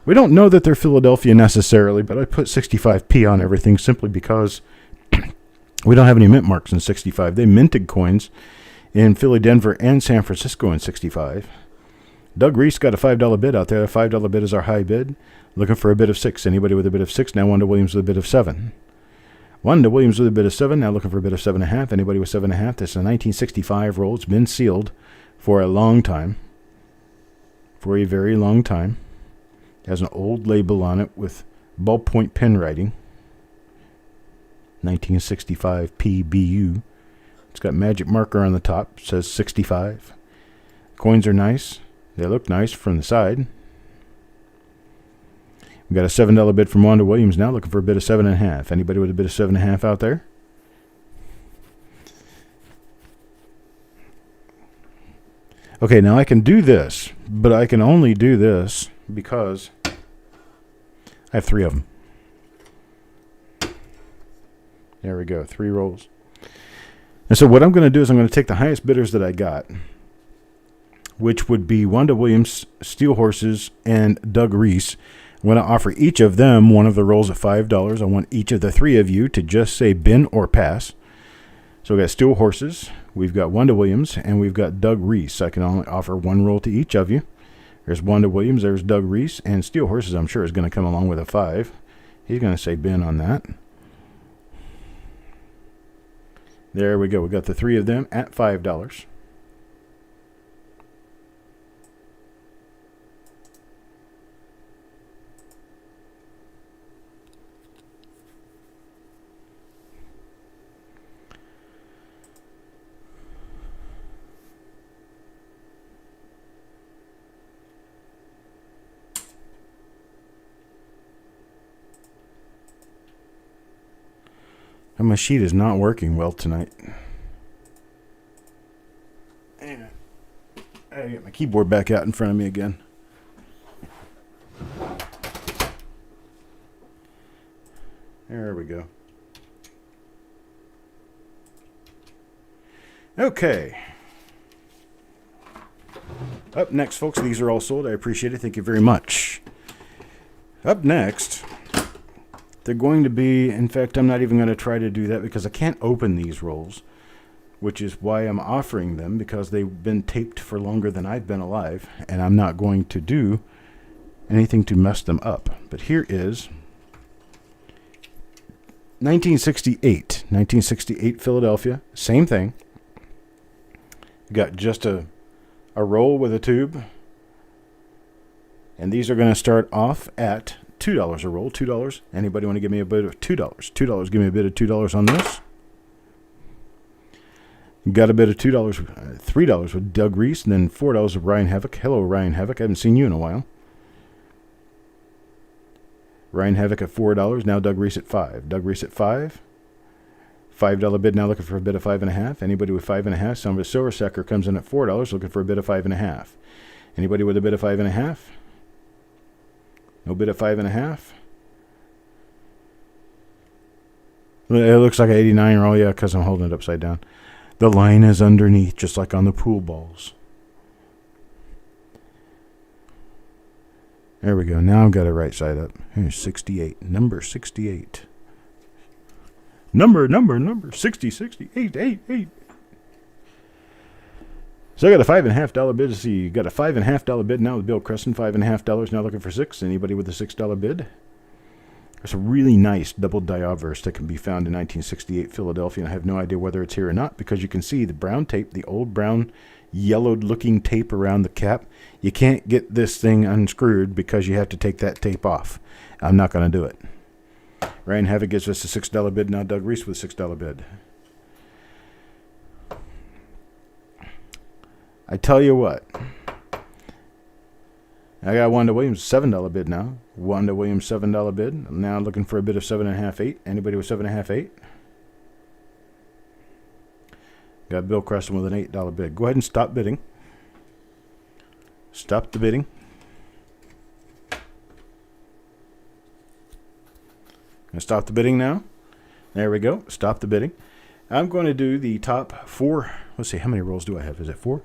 We don't know that they're Philadelphia necessarily, but I put 65p on everything simply because we don't have any mint marks in 65. They minted coins in Philly, Denver, and San Francisco in 65. Doug Reese got a $5 bid out there. A $5 bid is our high bid. Looking for a bid of 6. Anybody with a bid of 6? Now Wanda Williams with a bid of 7. Wanda Williams with a bid of 7. Now looking for a bid of 7.5. Anybody with 7.5? This is a 1965 roll. It's been sealed for a long time. For a very long time. It has an old label on it with ballpoint pen writing. 1965 PBU. It's got magic marker on the top. It says 65. Coins are nice. They look nice from the side. We got a $7 bid from Wanda Williams now, looking for a bid of 7.5. Anybody with a bid of 7.5 out there? Okay, now I can do this, but I can only do this because I have 3 of them. There we go, 3 rolls. And so what I'm going to do is I'm going to take the highest bidders that I got, which would be Wanda Williams, Steel Horses, and Doug Reese. I'm going to offer each of them one of the rolls at $5. I want each of the 3 of you to just say bin or pass. So we've got Steel Horses, we've got Wanda Williams, and we've got Doug Reese. I can only offer 1 roll to each of you. There's Wanda Williams, there's Doug Reese, and Steel Horses I'm sure is going to come along with a 5. He's going to say bin on that. There we go. We got the 3 of them at $5. And my sheet is not working well tonight. And I gotta get my keyboard back out in front of me again. There we go. Okay. Up next, folks, these are all sold. I appreciate it. Thank you very much. Up next, they're going to be, in fact, I'm not even going to try to do that because I can't open these rolls, which is why I'm offering them, because they've been taped for longer than I've been alive, and I'm not going to do anything to mess them up. But here is 1968 Philadelphia, same thing. Got just a roll with a tube, and these are going to start off at $2 a roll. $2. Anybody want to give me a bid of $2? $2. Give me a bid of $2 on this. Got a bid of $2, $3 with Doug Reese, and then $4 with Ryan Havoc. Hello, Ryan Havoc. I haven't seen you in a while. Ryan Havoc at $4. Now Doug Reese at $5. Doug Reese at $5. $5 bid now looking for a bid of 5.5. Anybody with 5.5? Some of a silver sucker comes in at $4 looking for a bid of 5.5. Anybody with a bid of 5.5? No bid of 5.5. It looks like an 89 roll, yeah, because I'm holding it upside down. The line is underneath, just like on the pool balls. There we go. Now I've got it right side up. Here's 68. Number 68. Number 60, 68, 8. So I got a $5.5 bid. See, you got a $5.5 bid now with Bill Crescent. $5.5 now looking for 6. Anybody with a $6 bid? There's a really nice double diobverse that can be found in 1968 Philadelphia, and I have no idea whether it's here or not because you can see the brown tape, the old brown yellowed looking tape around the cap. You can't get this thing unscrewed because you have to take that tape off. I'm not going to do it. Ryan Havoc gives us a $6 bid. Now Doug Reese with a $6 bid. I tell you what. I got Wanda Williams $7 bid now. Wanda Williams $7 bid. I'm now looking for a bid of 7.5, 8. Anybody with 7.5, 8? Got Bill Creston with an $8 bid. Go ahead and stop bidding. Stop the bidding. Gonna stop the bidding now. There we go. Stop the bidding. I'm going to do the top 4. Let's see, how many rolls do I have? Is it 4?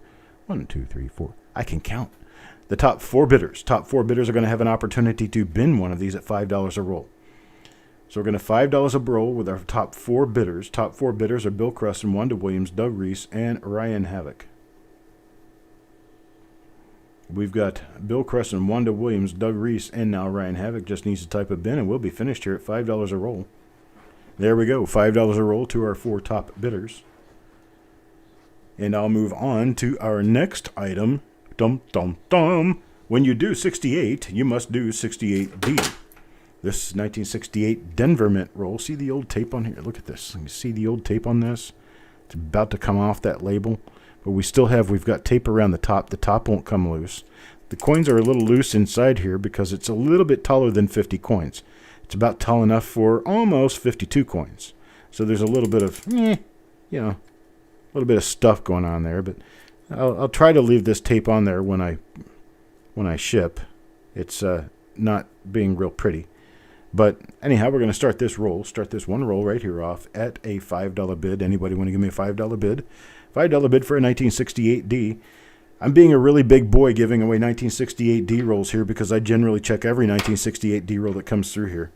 1, 2, 3, 4. I can count. The top 4 bidders. Top 4 bidders are going to have an opportunity to bin one of these at $5 a roll. So we're going to $5 a roll with our top 4 bidders. Top 4 bidders are Bill Creston, Wanda Williams, Doug Reese, and Ryan Havoc. We've got Bill Creston, Wanda Williams, Doug Reese, and now Ryan Havoc just needs to type a bin, and we'll be finished here at $5 a roll. There we go, $5 a roll to our 4 top bidders. And I'll move on to our next item. Dum, dum, dum. When you do 68, you must do 68D. This 1968 Denver Mint roll. See the old tape on here? Look at this. You see the old tape on this? It's about to come off that label. But we've got tape around the top. The top won't come loose. The coins are a little loose inside here because it's a little bit taller than 50 coins. It's about tall enough for almost 52 coins. So there's a little bit of, a little bit of stuff going on there. But I'll try to leave this tape on there when I ship. It's not being real pretty. But anyhow, we're going to start this roll. Start this one roll right here off at a $5 bid. Anybody want to give me a $5 bid? $5 bid for a 1968D. I'm being a really big boy giving away 1968D rolls here because I generally check every 1968D roll that comes through here.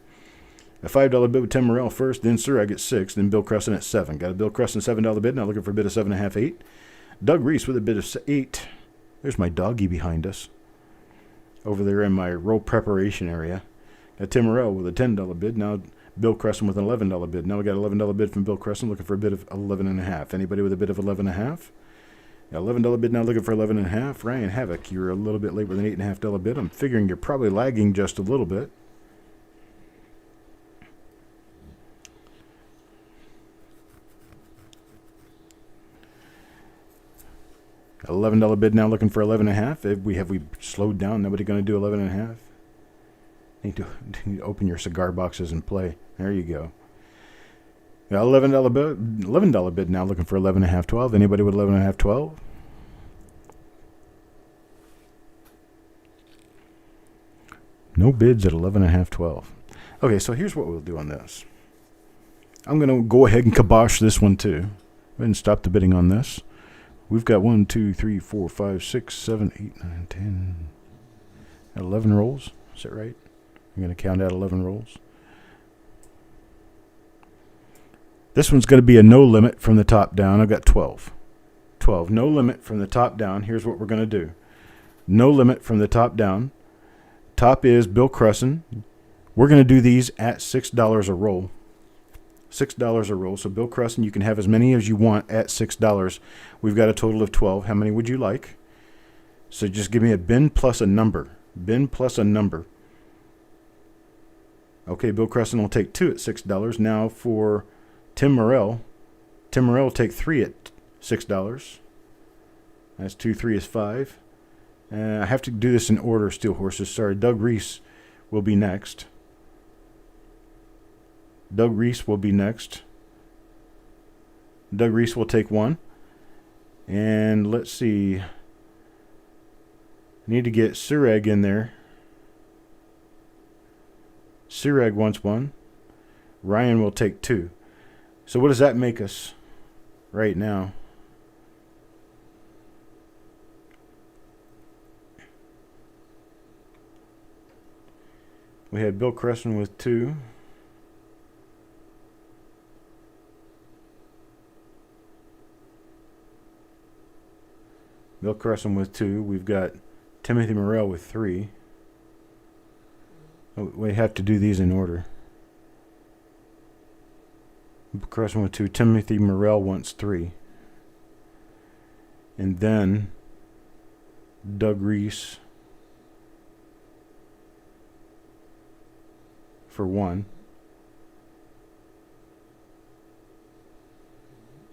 A $5 bid with Tim Morrell first, then Surag at 6, then Bill Creston at 7. Got a Bill Creston $7 bid, now looking for a bid of 7.5, 8. Doug Reese with a bid of 8. There's my doggy behind us. Over there in my roll preparation area. Got Tim Morrell with a $10 bid. Now Bill Creston with an $11 bid. Now we got an $11 bid from Bill Creston looking for a bid of 11.5. Anybody with a bid of 11.5? Got $11 bid now looking for 11.5. Ryan Havoc, you're a little bit late with an $8.5 bid. I'm figuring you're probably lagging just a little bit. $11 bid now looking for 11.5. Have we slowed down? Nobody going to do 11.5? Need to open your cigar boxes and play. There you go. Got $11 bid now looking for 11.5, 12. Anybody with 11.5, 12? No bids at 11.5, 12. Okay, so here's what we'll do on this. I'm going to go ahead and kibosh this one too. Go ahead and stop the bidding on this. We've got 1, 2, 3, 4, 5, 6, 7, 8, 9, 10, 11 rolls. Is that right? I'm going to count out 11 rolls. This one's going to be a no limit from the top down. I've got 12. 12. No limit from the top down. Here's what we're going to do. No limit from the top down. Top is Bill Cresson. We're going to do these at $6 a roll. $6 a roll. So Bill Cresson, you can have as many as you want at $6. We've got a total of 12. How many would you like? So just give me a bin plus a number. Bin plus a number. Okay, Bill Cresson will take 2 at $6. Now for Tim Morrell. Tim Morrell will take 3 at $6. That's 2, 3 is 5. I have to do this in order, Steel Horses. Sorry, Doug Reese will be next. Doug Reese will be next. Doug Reese will take 1. And let's see. I need to get Surag in there. Surag wants 1. Ryan will take 2. So what does that make us right now? We had Bill Creston with 2. Bill Cresson with 2. We've got Timothy Morrell with 3. Oh, we have to do these in order. Bill Cresson with 2. Timothy Morrell wants 3. And then Doug Reese for 1.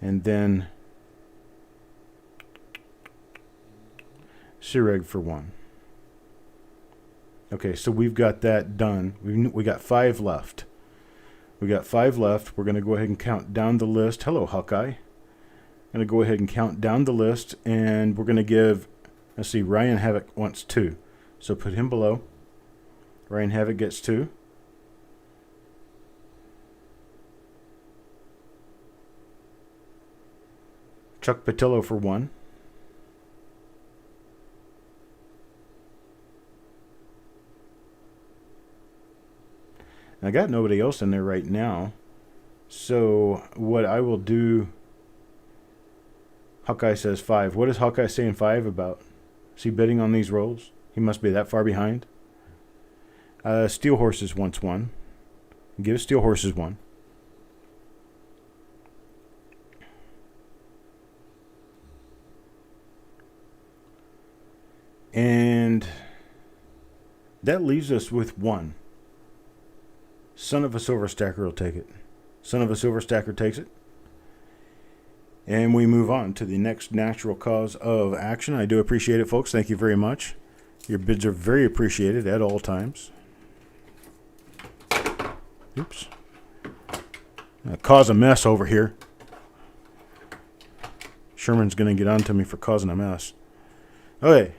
And then Sireg for 1. Okay, so we've got that done. We got 5 left. We got 5 left. We're going to go ahead and count down the list. Hello, Hawkeye. I'm going to go ahead and count down the list, and we're going to give, let's see, Ryan Havoc wants 2. So put him below. Ryan Havoc gets 2. Chuck Patillo for 1. I got nobody else in there right now. So what I will do, Hawkeye says 5. What is Hawkeye saying 5 about? Is he bidding on these rolls? He must be that far behind. Steel Horses wants 1. Give Steel Horses 1. And that leaves us with 1. Son of a Silver Stacker will take it. Son of a Silver Stacker takes it. And we move on to the next natural cause of action. I do appreciate it, folks. Thank you very much. Your bids are very appreciated at all times. Oops. Cause a mess over here. Sherman's going to get on to me for causing a mess. Okay.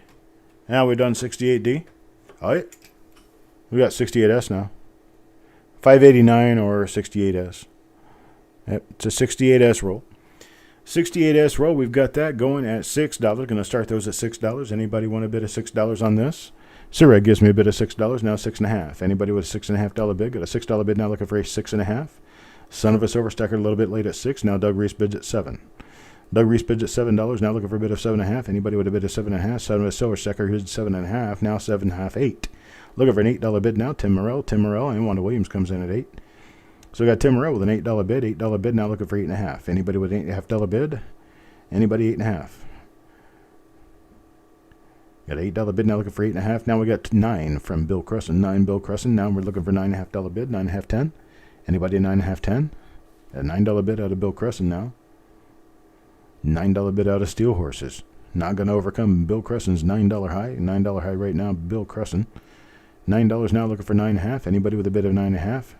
Now we've done 68D. All right. We got 68S now. 589 or 68S. Yep, it's a 68S roll. 68S roll, we've got that going at $6. Going to start those at $6. Anybody want a bid of $6 on this? Sireg gives me a bid of $6, now 6.5. Anybody with a $6.5 bid? Got a $6 bid now looking for a 6.5. Son of a Silver Stacker a little bit late at 6. Now Doug Reese bids at 7. Doug Reese bids at $7, now looking for a bid of 7.5. Anybody with a bid of 7.5? Son of a Silver Stacker bids 7.5, now 7.5, 8. Looking for an $8 bid now. Tim Morrell, and Wanda Williams comes in at 8. So we got Tim Morrell with an $8 bid. $8 bid now looking for 8.5. Anybody with an $8.5 bid? Anybody 8.5? Got an $8 bid now looking for 8.5. Now we got 9 from Bill Crusson. 9 Bill Crusson. Now we're looking for $9.5 bid. 9.5, 10. Anybody 9.5, 10? A $9 bid out of Bill Crusson now. $9 bid out of Steel Horses. Not going to overcome Bill Crusson's $9 high. $9 high right now, Bill Crusson. $9 now looking for 9.5. Anybody with a bid of 9.5?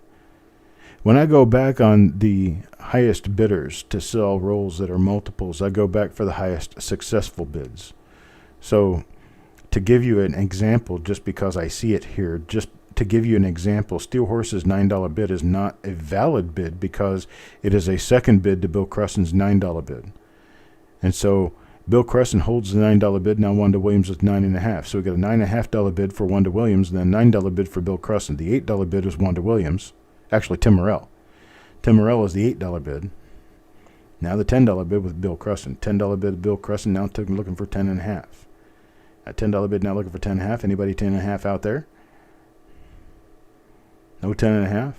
When I go back on the highest bidders to sell rolls that are multiples, I go back for the highest successful bids. So to give you an example, just because I see it here, just to give you an example, Steel Horse's $9 bid is not a valid bid because it is a second bid to Bill Crusson's $9 bid. And so Bill Crusson holds the $9 bid. Now Wanda Williams with 9.5. So we got a $9.5 bid for Wanda Williams, and then $9 bid for Bill Crusson. The $8 bid is Wanda Williams. Actually, Tim Morrell. Tim Morrell is the $8 bid. Now the $10 bid with Bill Crusson. $10 bid Bill Crusson now looking for 10.5. A $10 bid now looking for 10.5. Anybody 10.5 out there? No 10.5.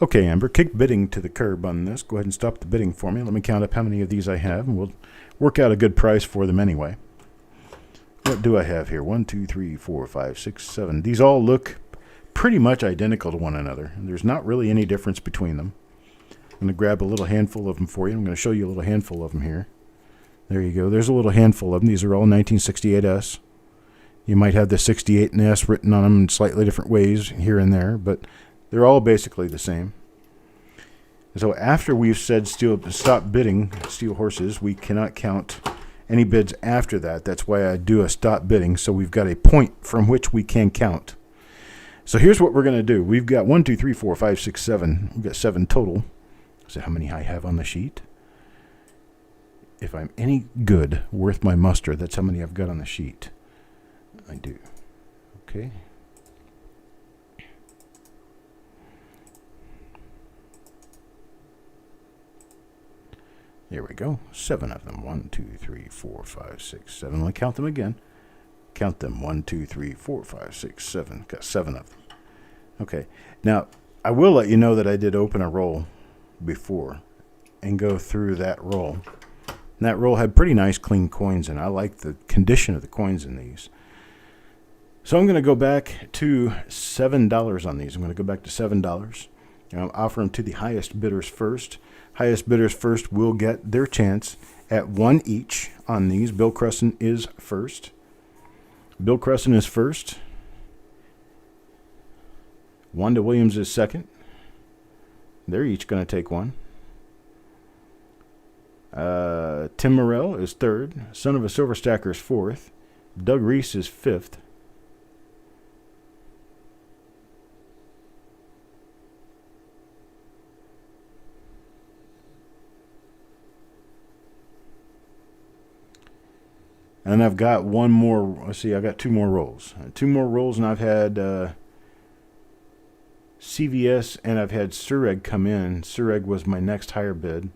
Okay, Amber, kick bidding to the curb on this. Go ahead and stop the bidding for me. Let me count up how many of these I have, and we'll work out a good price for them anyway. What do I have here? 1, 2, 3, 4, 5, 6, 7. These all look pretty much identical to one another. There's not really any difference between them. I'm going to grab a little handful of them for you. I'm going to show you a little handful of them here. There you go. There's a little handful of them. These are all 1968S. You might have the 68S written on them in slightly different ways here and there, but they're all basically the same. So after we've said stop bidding Steel Horses, we cannot count any bids after that. That's why I do a stop bidding, so we've got a point from which we can count. So here's what we're going to do. We've got 1, 2, 3, 4, 5, 6, 7. We've got 7 total. So how many I have on the sheet? If I'm any good, worth my muster, that's how many I've got on the sheet. I do. Okay. There we go. 7 of them. 1, 2, 3, 4, 5, 6, 7. Let me count them again. Count them. 1, 2, 3, 4, 5, 6, 7. Got 7 of them. Okay. Now, I will let you know that I did open a roll before and go through that roll. And that roll had pretty nice clean coins in it. I like the condition of the coins in these. So I'm going to go back to $7 on these. I'm going to go back to $7. I'll offer them to the highest bidders first. Highest bidders first will get their chance at one each on these. Bill Crescent is first. Bill Crescent is first. Wanda Williams is second. They're each going to take one. Tim Morrell is third. Son of a Silver Stacker is fourth. Doug Reese is fifth. And I've got one more. Let's see, I got two more rolls. Two more rolls, and I've had CVS and I've had Sureg come in. Sureg was my next higher bid.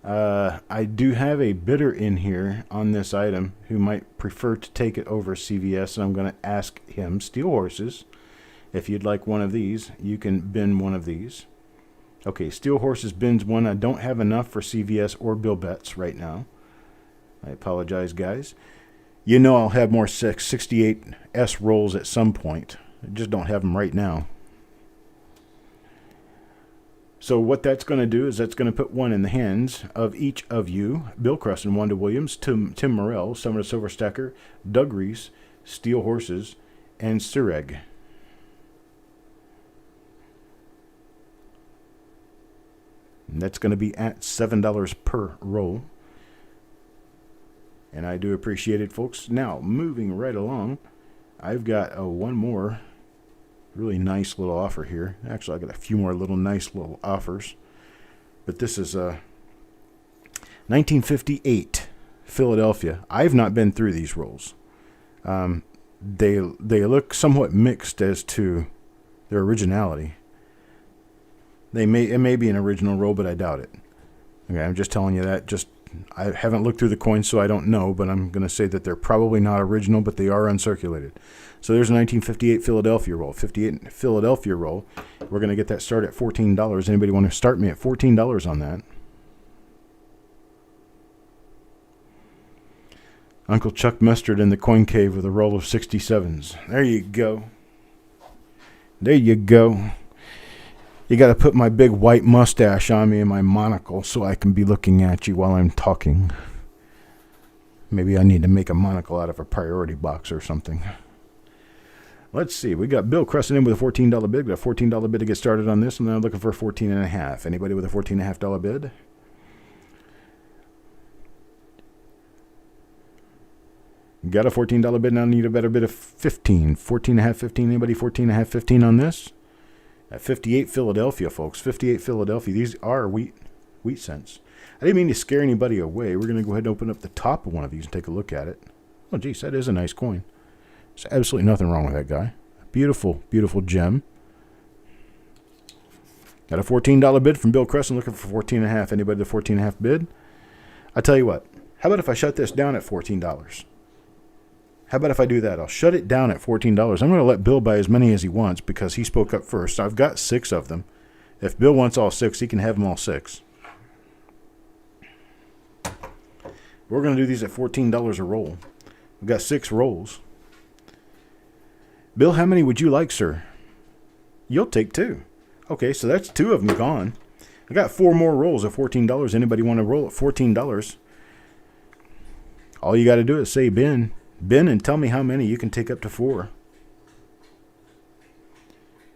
I do have a bidder in here on this item who might prefer to take it over CVS, and I'm going to ask him, Steel Horses, if you'd like one of these, you can bin one of these. Okay, Steel Horses bins one. I don't have enough for CVS or Bill Betts right now. I apologize, guys. You know I'll have more 68S rolls at some point. I just don't have them right now. So what that's going to do is that's going to put one in the hands of each of you. Bill Crescent, Wanda Williams, Tim Morrell, Summer Silver Stacker, Doug Reese, Steel Horses, and Sureg. And that's going to be at $7 per roll. And I do appreciate it, folks. Now, moving right along, I've got one more really nice little offer here. Actually, I've got a few more little nice little offers. But this is 1958 Philadelphia. I've not been through these rolls. They look somewhat mixed as to their originality. It may be an original roll, but I doubt it. Okay, I'm just telling you that. I haven't looked through the coins, so I don't know, but I'm going to say that they're probably not original, but they are uncirculated. So there's a 1958 Philadelphia roll. 58 Philadelphia roll. We're going to get that started at $14. Anybody want to start me at $14 on that? Uncle Chuck Mustard in the coin cave with a roll of 67s. There you go. There you go. You got to put my big white mustache on me and my monocle so I can be looking at you while I'm talking. Maybe I need to make a monocle out of a priority box or something. Let's see. We got Bill Crescent in with a $14 bid. We got a $14 bid to get started on this, and then I'm looking for $14.50. Anybody with a $14.50 bid? Got a $14 bid. Now I need a better bid of $15. $14.50, $15. Anybody $14.50, $15 on this? At 58 Philadelphia, folks. 58 Philadelphia. These are wheat cents. I didn't mean to scare anybody away. We're going to go ahead and open up the top of one of these and take a look at it. Oh, geez, that is a nice coin. There's absolutely nothing wrong with that guy. Beautiful, beautiful gem. Got a $14 bid from Bill Crescent looking for $14.50. Anybody the $14.50 bid? I tell you what. How about if I shut this down at $14? How about if I do that? I'll shut it down at $14. I'm going to let Bill buy as many as he wants because he spoke up first. I've got 6 of them. If Bill wants all 6, he can have them all 6. We're going to do these at $14 a roll. We've got 6 rolls. Bill, how many would you like, sir? You'll take 2. Okay, so that's 2 of them gone. I got 4 more rolls at $14. Anybody want to roll at $14? All you got to do is say bin. Bin and tell me how many. You can take up to 4.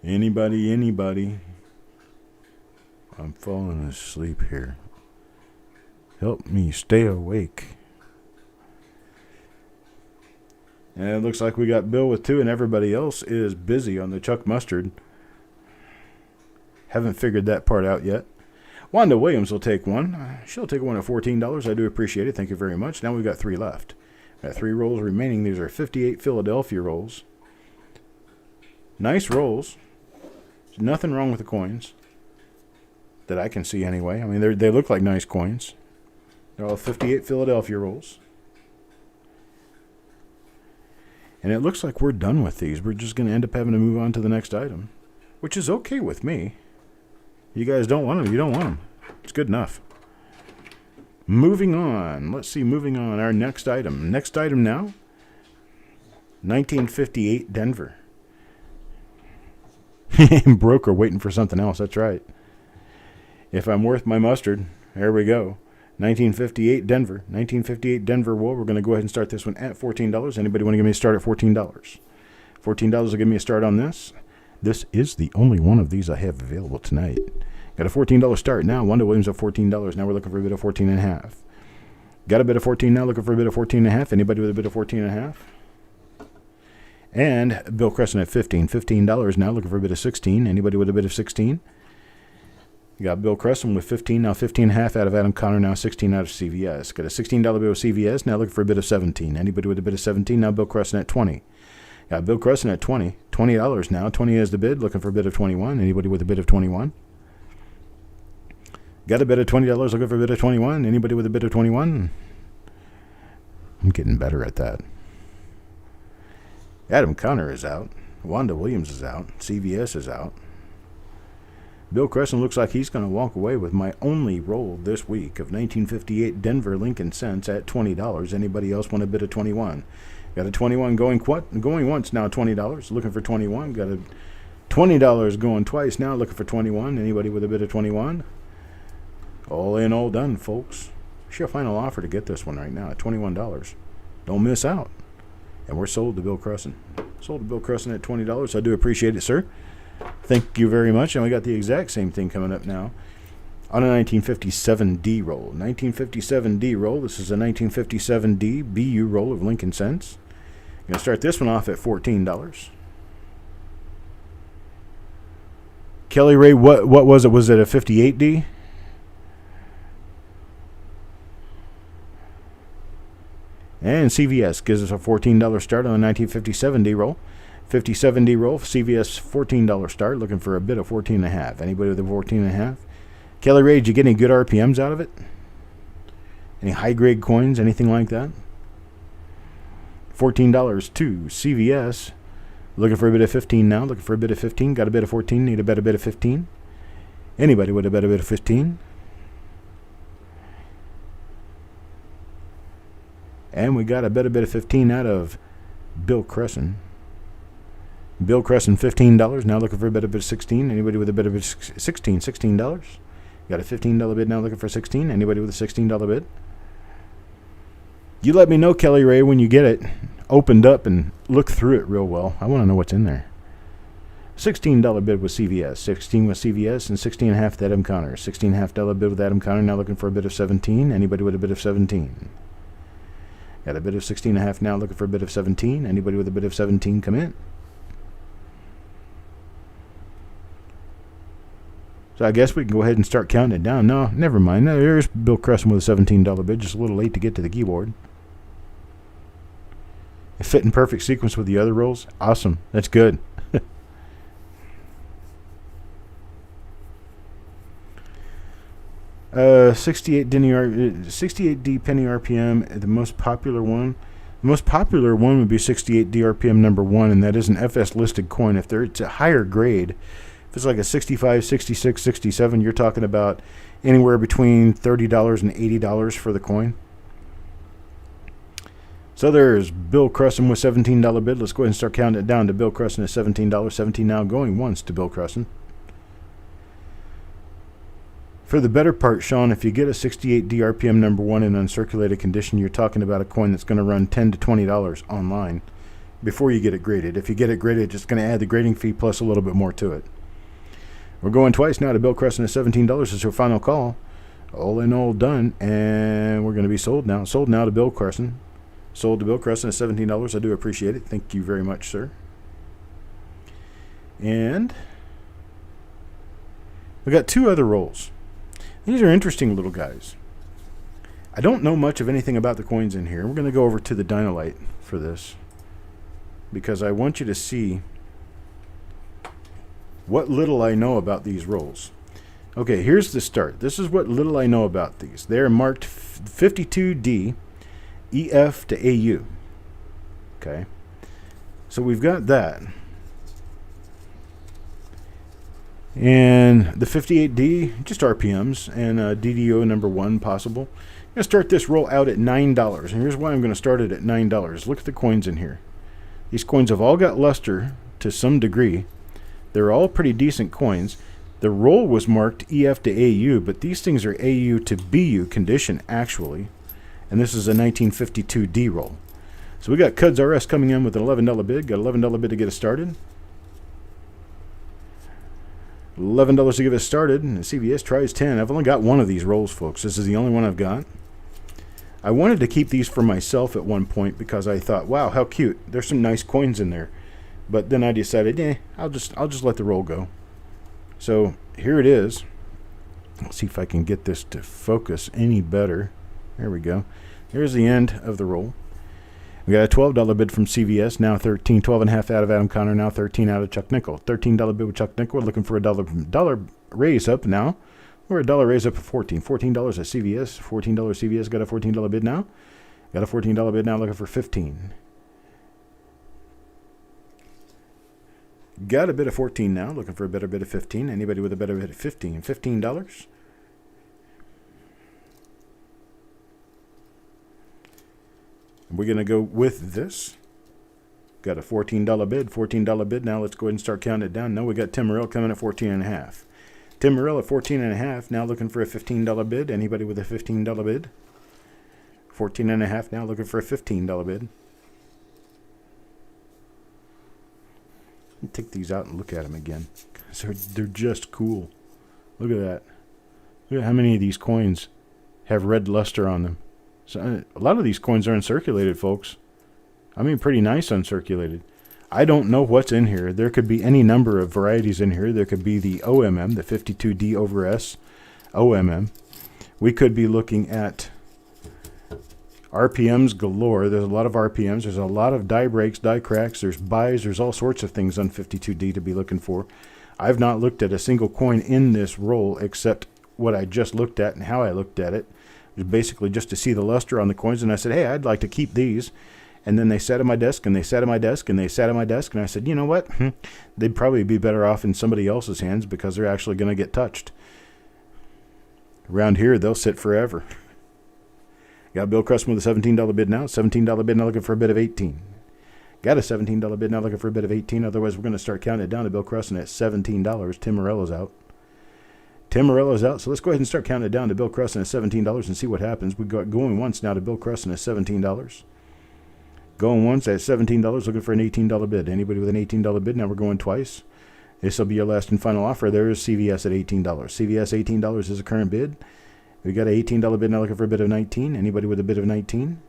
Anybody? I'm falling asleep here. Help me stay awake. And it looks like we got Bill with 2 and everybody else is busy on the Chuck Mustard. Haven't figured that part out yet. Wanda Williams will take one. She'll take one at $14. I do appreciate it. Thank you very much. Now we've got 3 left. Got 3 rolls remaining. These are 58 Philadelphia rolls. Nice rolls. There's nothing wrong with the coins that I can see anyway. I mean, they look like nice coins. They're all 58 Philadelphia rolls. And it looks like we're done with these. We're just going to end up having to move on to the next item, which is okay with me. You guys don't want them. You don't want them. It's good enough. Moving on. Let's see, moving on. Our next item. Next item now. 1958 Denver. Broker waiting for something else. That's right. If I'm worth my mustard, there we go. 1958 Denver. 1958 Denver wool. We're going to go ahead and start this one at $14. Anybody want to give me a start at $14? $14 will give me a start on this. This is the only one of these I have available tonight. Got a $14 start now. Wanda Williams at $14. Now we're looking for a bid of 14.5. Got a bid of 14 now. Looking for a bid of 14.5. Anybody with a bid of 14.5? And Bill Crescent at $15 now. Looking for a bid of 16. Anybody with a bid of 16? You got Bill Crescent with 15, now 15.5 out of Adam Connor, now 16 out of CVS. Got a $16 bid with CVS, now looking for a bid of 17. Anybody with a bid of 17? Now Bill Crescent at 20. Got Bill Crescent at 20. $20 now. 20 is the bid, looking for a bid of 21. Anybody with a bid of 21? Got a bid of $20, looking for a bid of 21. Anybody with a bid of 21? I'm getting better at that. Adam Connor is out. Wanda Williams is out. CVS is out. Bill Crescent looks like he's going to walk away with my only roll this week of 1958 Denver Lincoln cents at $20. Anybody else want a bid of 21? Got a 21 going once now, $20. Looking for 21. Got a $20 going twice now, looking for 21. Anybody with a bid of 21? All in, all done, folks. Sure, final offer to get this one right now at $21. Don't miss out. And we're sold to Bill Crescent. Sold to Bill Crescent at $20. I do appreciate it, sir. Thank you very much. And we got the exact same thing coming up now on a 1957D roll. 1957D roll. This is a 1957D BU roll of Lincoln cents. I'm going to start this one off at $14. Kelly Ray, what was it? Was it a 58D? And CVS gives us a $14 start on a 1957D roll. 57D roll, CVS $14 start, looking for a bid of 14.5. Anybody with a 14.5? Kelly Ray, did you get any good RPMs out of it? Any high-grade coins, anything like that? $14 to CVS. Looking for a bid of 15 now. Looking for a bid of 15. Got a bid of 14. Need a better bid of 15. Anybody with a better bid of 15? And we got a better bid of 15 out of Bill Crescent. Bill Crescent, $15. Now looking for a bid of 16. Anybody with a bid of 16? $16. Got a $15 bid now looking for 16. Anybody with a $16 bid? You let me know, Kelly Ray, when you get it opened up and look through it real well. I want to know what's in there. $16 bid with CVS. 16 with CVS and 16.5 with Adam Connor. $16.5 bid with Adam Connor. Now looking for a bid of 17. Anybody with a bid of 17? Got a bid of 16.5 now looking for a bid of 17. Anybody with a bid of 17 come in? So I guess we can go ahead and start counting it down. No, never mind. No, there's Bill Crescent with a $17 bid. Just a little late to get to the keyboard. It fit in perfect sequence with the other rolls. Awesome. That's good. 68D penny RPM, the most popular one. The most popular one would be 68D RPM number 1, and that is an FS listed coin. If it's a higher grade, if it's like a 65, 66, 67, you're talking about anywhere between $30 and $80 for the coin. So there's Bill Crescent with $17 bid. Let's go ahead and start counting it down to Bill Crescent at $17. 17 now going once to Bill Crescent. For the better part, Sean, if you get a 68D RPM number 1 in uncirculated condition, you're talking about a coin that's going to run $10 to $20 online before you get it graded. If you get it graded, it's just going to add the grading fee plus a little bit more to it. We're going twice now to Bill Crescent at $17. This is your final call. All in all done, and we're going to be sold now. Sold now to Bill Crescent. Sold to Bill Crescent at $17. I do appreciate it. Thank you very much, sir. And we got two other rolls. These are interesting little guys. I don't know much of anything about the coins in here. We're going to go over to the Dynolite for this because I want you to see what little I know about these rolls. Okay, here's the start. This is what little I know about these. They're marked 52D, EF to AU. Okay, so we've got that. And the 58D, just RPMs, and DDO number 1 possible. I'm going to start this roll out at $9. And here's why I'm going to start it at $9. Look at the coins in here. These coins have all got luster to some degree. They're all pretty decent coins. The roll was marked EF to AU, but these things are AU to BU condition, actually. And this is a 1952 D roll. So we got Cuds RS coming in with an $11 bid. Got $11 bid to get us started. $11 to get us started. And CVS tries 10. I've only got one of these rolls, folks. This is the only one I've got. I wanted to keep these for myself at one point because I thought, wow, how cute. There's some nice coins in there. But then I decided, I'll just let the roll go. So here it is. Let's see if I can get this to focus any better. There we go. Here's the end of the roll. We got a $12 bid from CVS, now 13, 12.5 out of Adam Connor, now 13 out of Chuck Nickel. $13 bid with Chuck Nickel. We're looking for a dollar raise up now. We're a dollar raise up of $14. $14 at CVS. $14 CVS. Got a $14 bid now. Got a $14 bid now, looking for 15. Got a bid of 14 now, looking for a better bid of 15. Anybody with a better bid of 15? $15. We're going to go with this. Got a $14 bid. $14 bid. Now let's go ahead and start counting it down. Now we got Tim Morrell coming at 14.5. Tim Morrell at 14.5. Now looking for a $15 bid. Anybody with a $15 bid? 14.5. Now looking for a $15 bid. Take these out and look at them again. They're just cool. Look at that. Look at how many of these coins have red luster on them. So a lot of these coins are uncirculated, folks. I mean, pretty nice uncirculated. I don't know what's in here. There could be any number of varieties in here. There could be the OMM, the 52D over S OMM. We could be looking at RPMs galore. There's a lot of RPMs. There's a lot of die breaks, die cracks. There's buys. There's all sorts of things on 52D to be looking for. I've not looked at a single coin in this roll except what I just looked at and how I looked at it. It was basically just to see the luster on the coins, and I said, hey, I'd like to keep these. And then they sat at my desk, and they sat at my desk, and they sat at my desk, and I said, you know what? They'd probably be better off in somebody else's hands because they're actually going to get touched. Around here, they'll sit forever. Got Bill Crusman with a $17 bid now. $17 bid now, looking for a bid of 18. Got a $17 bid now, looking for a bid of 18. Otherwise, we're going to start counting it down to Bill Crusman at $17. Tim Morello's out. Tim Morello's out, so let's go ahead and start counting it down to Bill Crusman at $17 and see what happens. We got going once now to Bill Crusman at $17. Going once at $17, looking for an $18 bid. Anybody with an $18 bid? Now we're going twice. This will be your last and final offer. There is CVS at $18. CVS $18 is a current bid. We got an $18 bid now, looking for a bid of 19. Anybody with a bid of 19?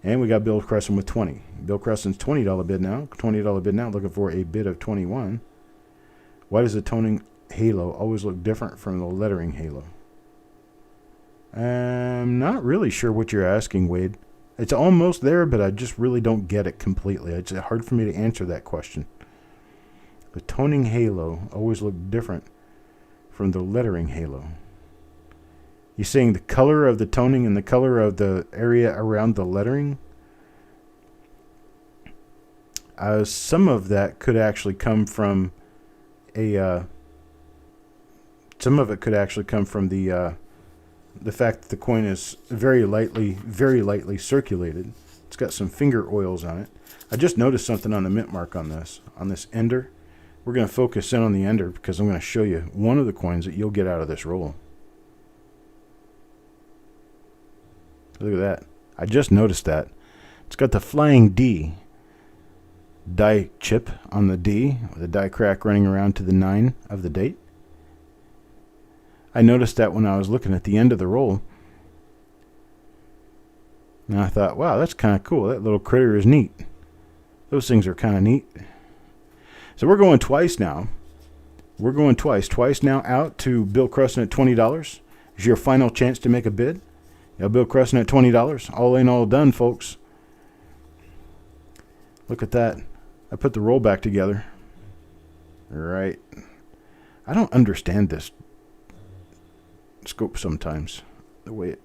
And we got Bill Crusman with 20. Bill Crusman's $20 bid now. $20 bid now, looking for a bid of 21. Why does the toning halo always look different from the lettering halo? I'm not really sure what you're asking, Wade. It's almost there, but I just really don't get it completely. It's hard for me to answer that question. The toning halo always look different from the lettering halo. You're saying the color of the toning and the color of the area around the lettering? Some of that could actually come from some of it could actually come from the fact that the coin is very lightly circulated. It's got some finger oils on it. I just noticed something on the mint mark on this ender. We're going to focus in on the ender because I'm going to show you one of the coins that you'll get out of this roll. Look at that. I just noticed that. It's got the flying D die chip on the D with a die crack running around to the 9 of the date. I noticed that when I was looking at the end of the roll. And I thought, wow, that's kind of cool. That little critter is neat. Those things are kind of neat. So we're going twice now. We're going twice. Twice now out to Bill Crusman at $20. Is your final chance to make a bid. Yeah, Bill Crusman at $20. All in, all done, folks. Look at that. I put the roll back together. All right. I don't understand this scope sometimes, the way it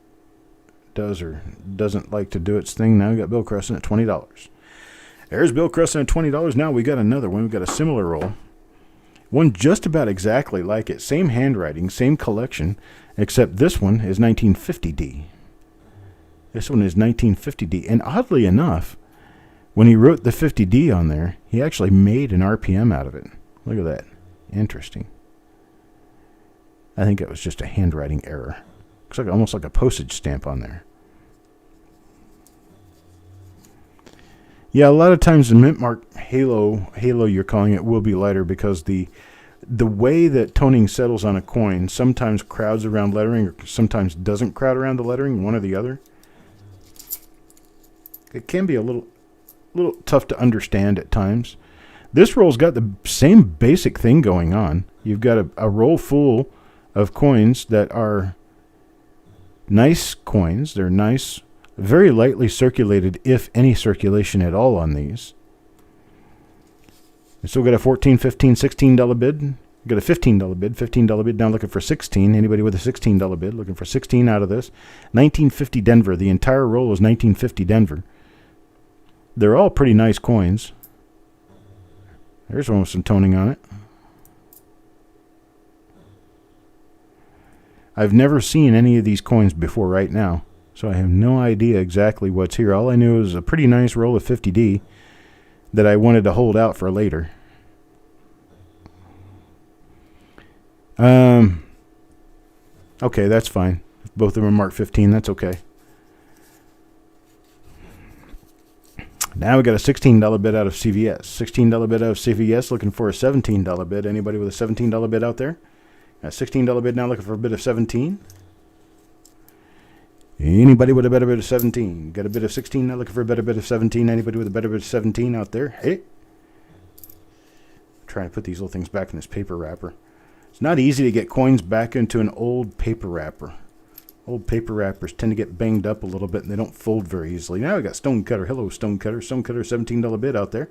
does or doesn't like to do its thing. Now we got Bill Crusman at $20. There's Bill Crusman at $20. Now we got another one. We got a similar roll. One just about exactly like it. Same handwriting, same collection, except this one is 1950D. This one is 1950D. And oddly enough, when he wrote the 50D on there, he actually made an RPM out of it. Look at that. Interesting. I think it was just a handwriting error. Looks like almost like a postage stamp on there. Yeah, a lot of times the mint mark halo you're calling it will be lighter because the way that toning settles on a coin sometimes crowds around lettering or sometimes doesn't crowd around the lettering, one or the other. It can be a little tough to understand at times. This roll's got the same basic thing going on. You've got a roll full of coins that are nice coins. They're nice, very lightly circulated, if any circulation at all on these. We still got a $14, $15, $16 bid. We got a $15 bid, $15 bid. Now looking for 16. Anybody with a $16 bid looking for 16 out of this? 1950 Denver. The entire roll is 1950 Denver. They're all pretty nice coins. There's one with some toning on it. I've never seen any of these coins before right now, so I have no idea exactly what's here. All I knew was a pretty nice roll of 50D that I wanted to hold out for later. Okay, that's fine. If both of them are marked 15, that's okay. Now we got a $16 bid out of CVS. $16 bid out of CVS, looking for a $17 bid. Anybody with a $17 bid out there? Got a $16 bid now, looking for a bid of 17. Anybody with a better bid of 17? Got a bid of 16 now, looking for a better bid of 17. Anybody with a better bid of 17 out there? Hey. Trying to put these little things back in this paper wrapper. It's not easy to get coins back into an old paper wrapper. Old paper wrappers tend to get banged up a little bit and they don't fold very easily. Now we got Stonecutter. Hello, Stonecutter. Stonecutter, $17 bid out there.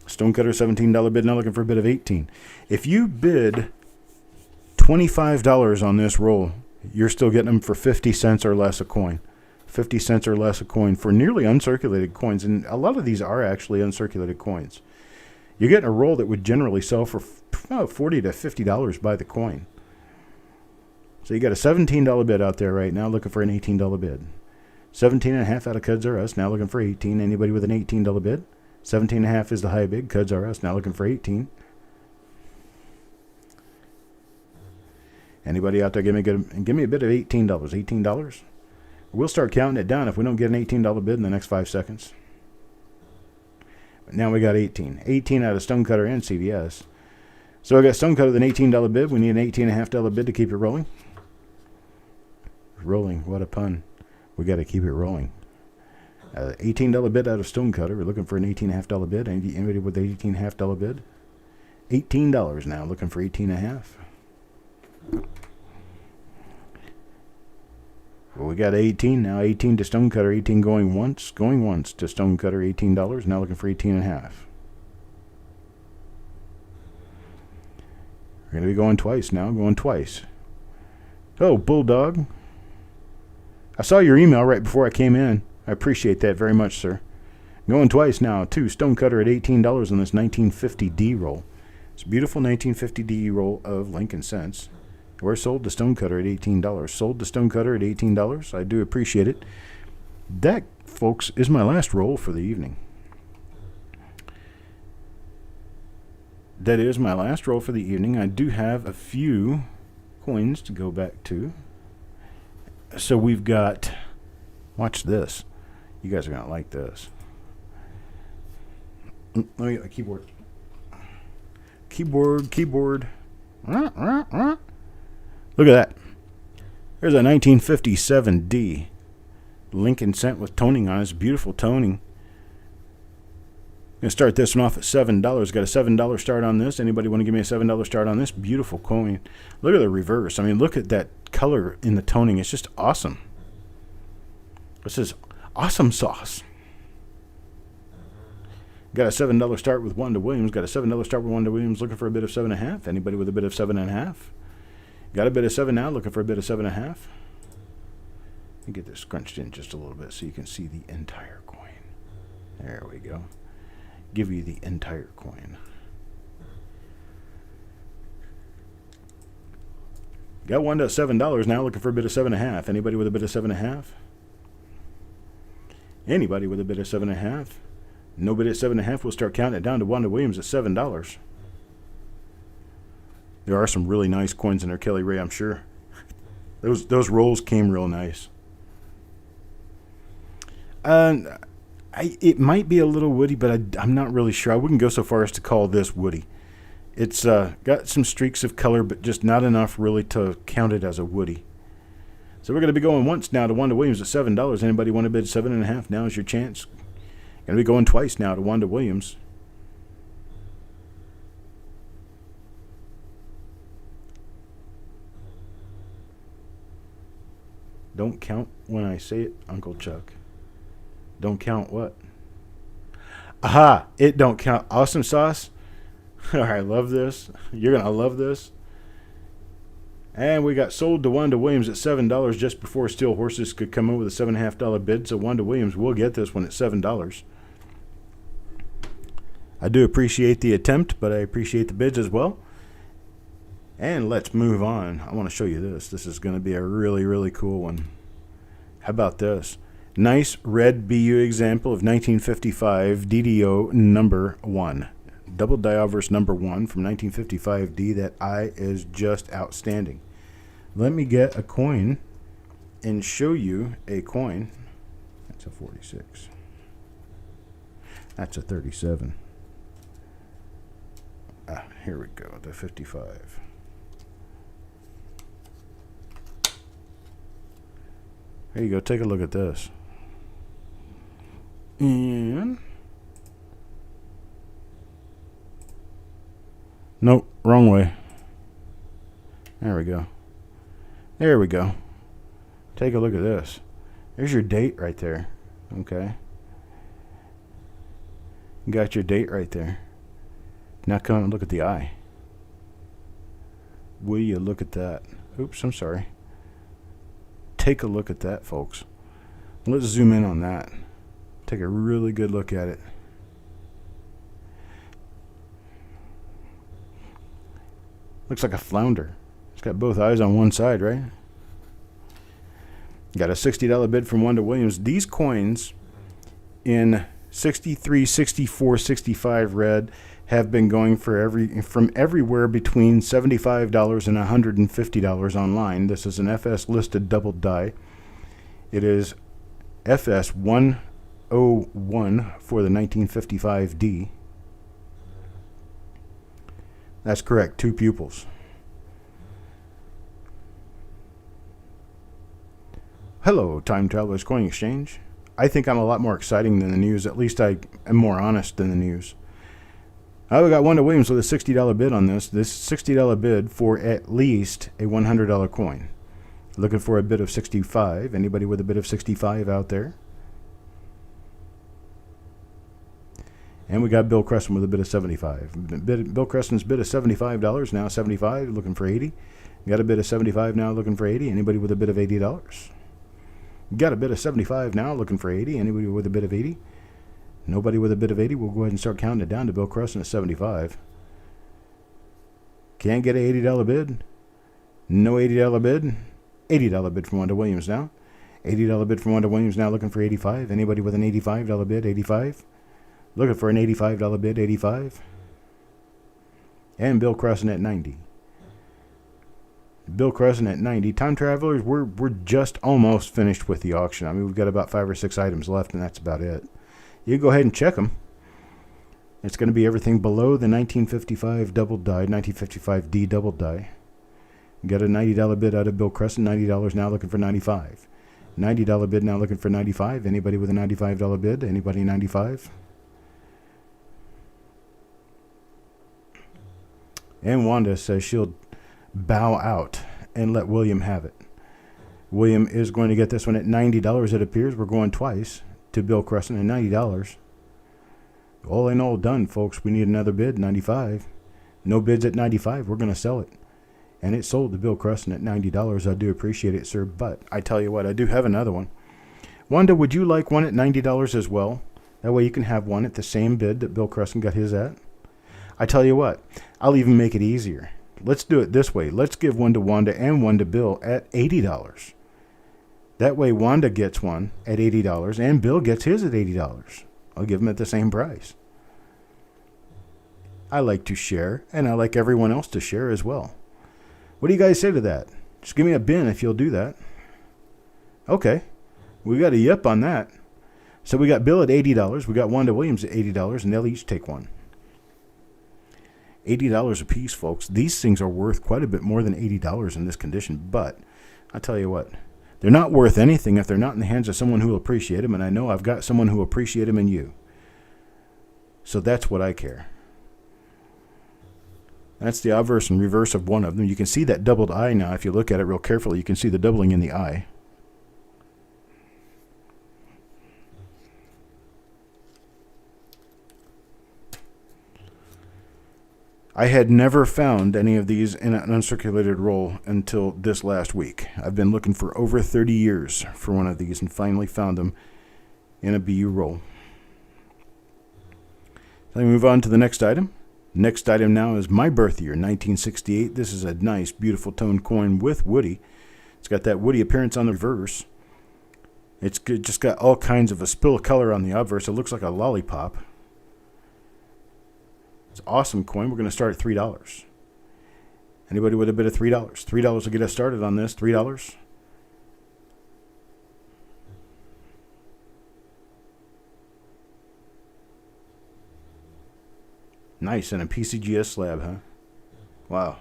Stonecutter, $17 bid now, looking for a bid of 18. If you bid $25 on this roll, you're still getting them for 50 cents or less a coin. 50 cents or less a coin for nearly uncirculated coins. And a lot of these are actually uncirculated coins. You're getting a roll that would generally sell for $40 to $50 by the coin. So you got a $17 bid out there right now, looking for an $18 bid. 17.5 out of Cuds R Us, now looking for 18. Anybody with an $18 bid? 17.5 is the high bid. Cuds R Us, now looking for 18. Anybody out there, give me a bid of $18. $18. We'll start counting it down if we don't get an $18 bid in the next 5 seconds. But now we got 18. 18 out of Stonecutter and CVS. So I got Stonecutter with an $18 bid. We need an $18.5 bid to keep it rolling. Rolling, what a pun. We got to keep it rolling. $18 bid out of Stonecutter. We're looking for an $18.5 bid. Anybody with an $18.5 bid? $18 now, looking for $18.5. Well, we got 18 now. 18 to Stonecutter. 18 going once to Stonecutter. $18. Now looking for 18.5. We're going to be going twice now. Going twice. Oh, Bulldog. I saw your email right before I came in. I appreciate that very much, sir. Going twice now, too. Stonecutter at $18 on this 1950D roll. It's a beautiful 1950D roll of Lincoln cents. We're sold to Stonecutter at $18. Sold to Stonecutter at $18. I do appreciate it. That, folks, is my last roll for the evening. That is my last roll for the evening. I do have a few coins to go back to. So we've got, watch this. You guys are going to like this. Let me get a keyboard. Keyboard. Look at that. There's a 1957D Lincoln cent with toning on it. It's beautiful toning. Going to start this one off at $7. Got a $7 start on this. Anybody want to give me a $7 start on this? Beautiful coin. Look at the reverse. I mean, look at that color in the toning. It's just awesome. This is awesome sauce. Got a $7 start with Wanda Williams. Got a $7 start with Wanda Williams. Looking for a bit of 7.5. Anybody with a bit of 7.5? Got a bit of 7 now. Looking for a bit of 7.5. Let me get this scrunched in just a little bit so you can see the entire coin. There we go. Give you the entire coin. Got one to $7 now, looking for a bit of 7.5. Anybody with a bit of 7.5? Anybody with a bit of 7.5? No bid at 7.5. We'll start counting it down to Wanda Williams at $7. There are some really nice coins in there, Kelly Ray, I'm sure. Those rolls came real nice. It might be a little woody, but I'm not really sure. I wouldn't go so far as to call this woody. It's got some streaks of color, but just not enough really to count it as a woody. So we're going to be going once now to Wanda Williams at $7. Anybody want to bid 7.5? Now is your chance. Going to be going twice now to Wanda Williams. Don't count when I say it, Uncle Chuck. Don't count what? Aha! It don't count. Awesome sauce. All right, love this. You're going to love this. And we got sold to Wanda Williams at $7 just before Steel Horses could come in with a $7.5 bid. So Wanda Williams will get this one at $7. I do appreciate the attempt, but I appreciate the bids as well. And let's move on. I want to show you this. This is going to be a really, really cool one. How about this? Nice red BU example of 1955 DDO number 1. Double die obverse number 1 from 1955D. That eye is just outstanding. Let me get a coin and show you a coin. That's a 46. That's a 37. Here we go, the 55. There you go, take a look at this. And nope, wrong way. There we go. There we go. Take a look at this. There's your date right there. Okay. You got your date right there. Now come and look at the eye. Will you look at that? Oops, I'm sorry. Take a look at that, folks. Let's zoom in on that. Take a really good look at it. Looks like a flounder. It's got both eyes on one side, right? Got a $60 bid from Wanda Williams. These coins in 63, 64, 65 red have been going for from everywhere between $75 and $150 online. This is an FS listed double die. It is FS 101 for the 1955D. That's correct, 2 pupils. Hello, Time Travelers Coin Exchange. I think I'm a lot more exciting than the news. At least I am more honest than the news. We got Wanda Williams with a $60 bid on this. This $60 bid for at least a $100 coin. Looking for a bid of 65. Anybody with a bid of 65 out there? And we got Bill Creston with a bid of 75. Bill Creston's bid of $75, now 75, looking for 80. Got a bid of 75 now, looking for 80. Anybody with a bid of $80? Got a bid of 75 now, looking for 80. Anybody with a bid of 80? Nobody with a bid of 80. We'll go ahead and start counting it down to Bill Creston at 75. Can't get an $80 bid. No $80 bid. $80 bid from Wanda Williams now. $80 bid from Wanda Williams now, looking for 85. Anybody with an $85 bid? 85. Looking for an $85 bid, 85. And Bill Creston at 90. Bill Creston at 90. Time Travelers, we're just almost finished with the auction. I mean, we've got about 5 or 6 items left, and that's about it. You go ahead and check them. It's going to be everything below the 1955 double die, 1955D double die. Got a $90 bid out of Bill Creston, $90 now, looking for 95. $90 bid now, looking for 95. Anybody with a $95 bid? Anybody 95? And Wanda says she'll bow out and let William have it. William is going to get this one at $90, it appears. We're going twice to Bill Creston at $90. All in all done, folks. We need another bid, 95. No bids at 95. We're going to sell it. And it sold to Bill Creston at $90. I do appreciate it, sir. But I tell you what, I do have another one. Wanda, would you like one at $90 as well? That way you can have one at the same bid that Bill Creston got his at. I tell you what, I'll even make it easier. Let's do it this way. Let's give one to Wanda and one to Bill at $80. That way Wanda gets one at $80 and Bill gets his at $80. I'll give them at the same price. I like to share, and I like everyone else to share as well. What do you guys say to that? Just give me a bin if you'll do that. Okay. We got a yep on that. So we got Bill at $80. We got Wanda Williams at $80, and they'll each take one. $80 a piece, folks. These things are worth quite a bit more than $80 in this condition, but I'll tell you what. They're not worth anything if they're not in the hands of someone who will appreciate them, and I know I've got someone who will appreciate them in you. So that's what I care. That's the obverse and reverse of one of them. You can see that doubled eye now. If you look at it real carefully, you can see the doubling in the eye. I had never found any of these in an uncirculated roll until this last week. I've been looking for over 30 years for one of these and finally found them in a BU roll. So I move on to the next item. Next item now is my birth year, 1968. This is a nice, beautiful toned coin with Woody. It's got that Woody appearance on the reverse. It's just got all kinds of a spill of color on the obverse. It looks like a lollipop. It's an awesome coin. We're going to start at $3. Anybody with a bid of $3? $3 will get us started on this. $3. Nice. And a PCGS slab, huh? Wow.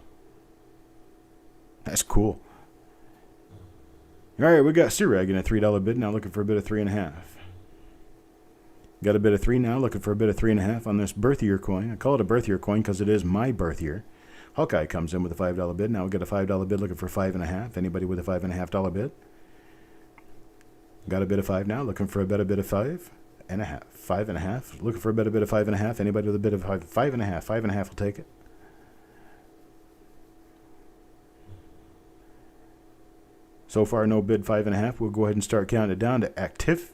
That's cool. All right, we got Sirag in a $3 bid now, looking for a bid of 3.5. Got a bid of 3 now, looking for a bid of 3.5 on this birth year coin. I call it a birth year coin because it is my birth year. Hawkeye comes in with a $5 bid. Now we got a $5 bid looking for 5.5. Anybody with a $5.5 bid? Got a bid of 5 now, looking for a bid of 5.5. 5.5. Looking for a bid of 5.5. Anybody with a bid of 5.5? 5.5 will take it. So far, no bid 5.5. We'll go ahead and start counting it down to active.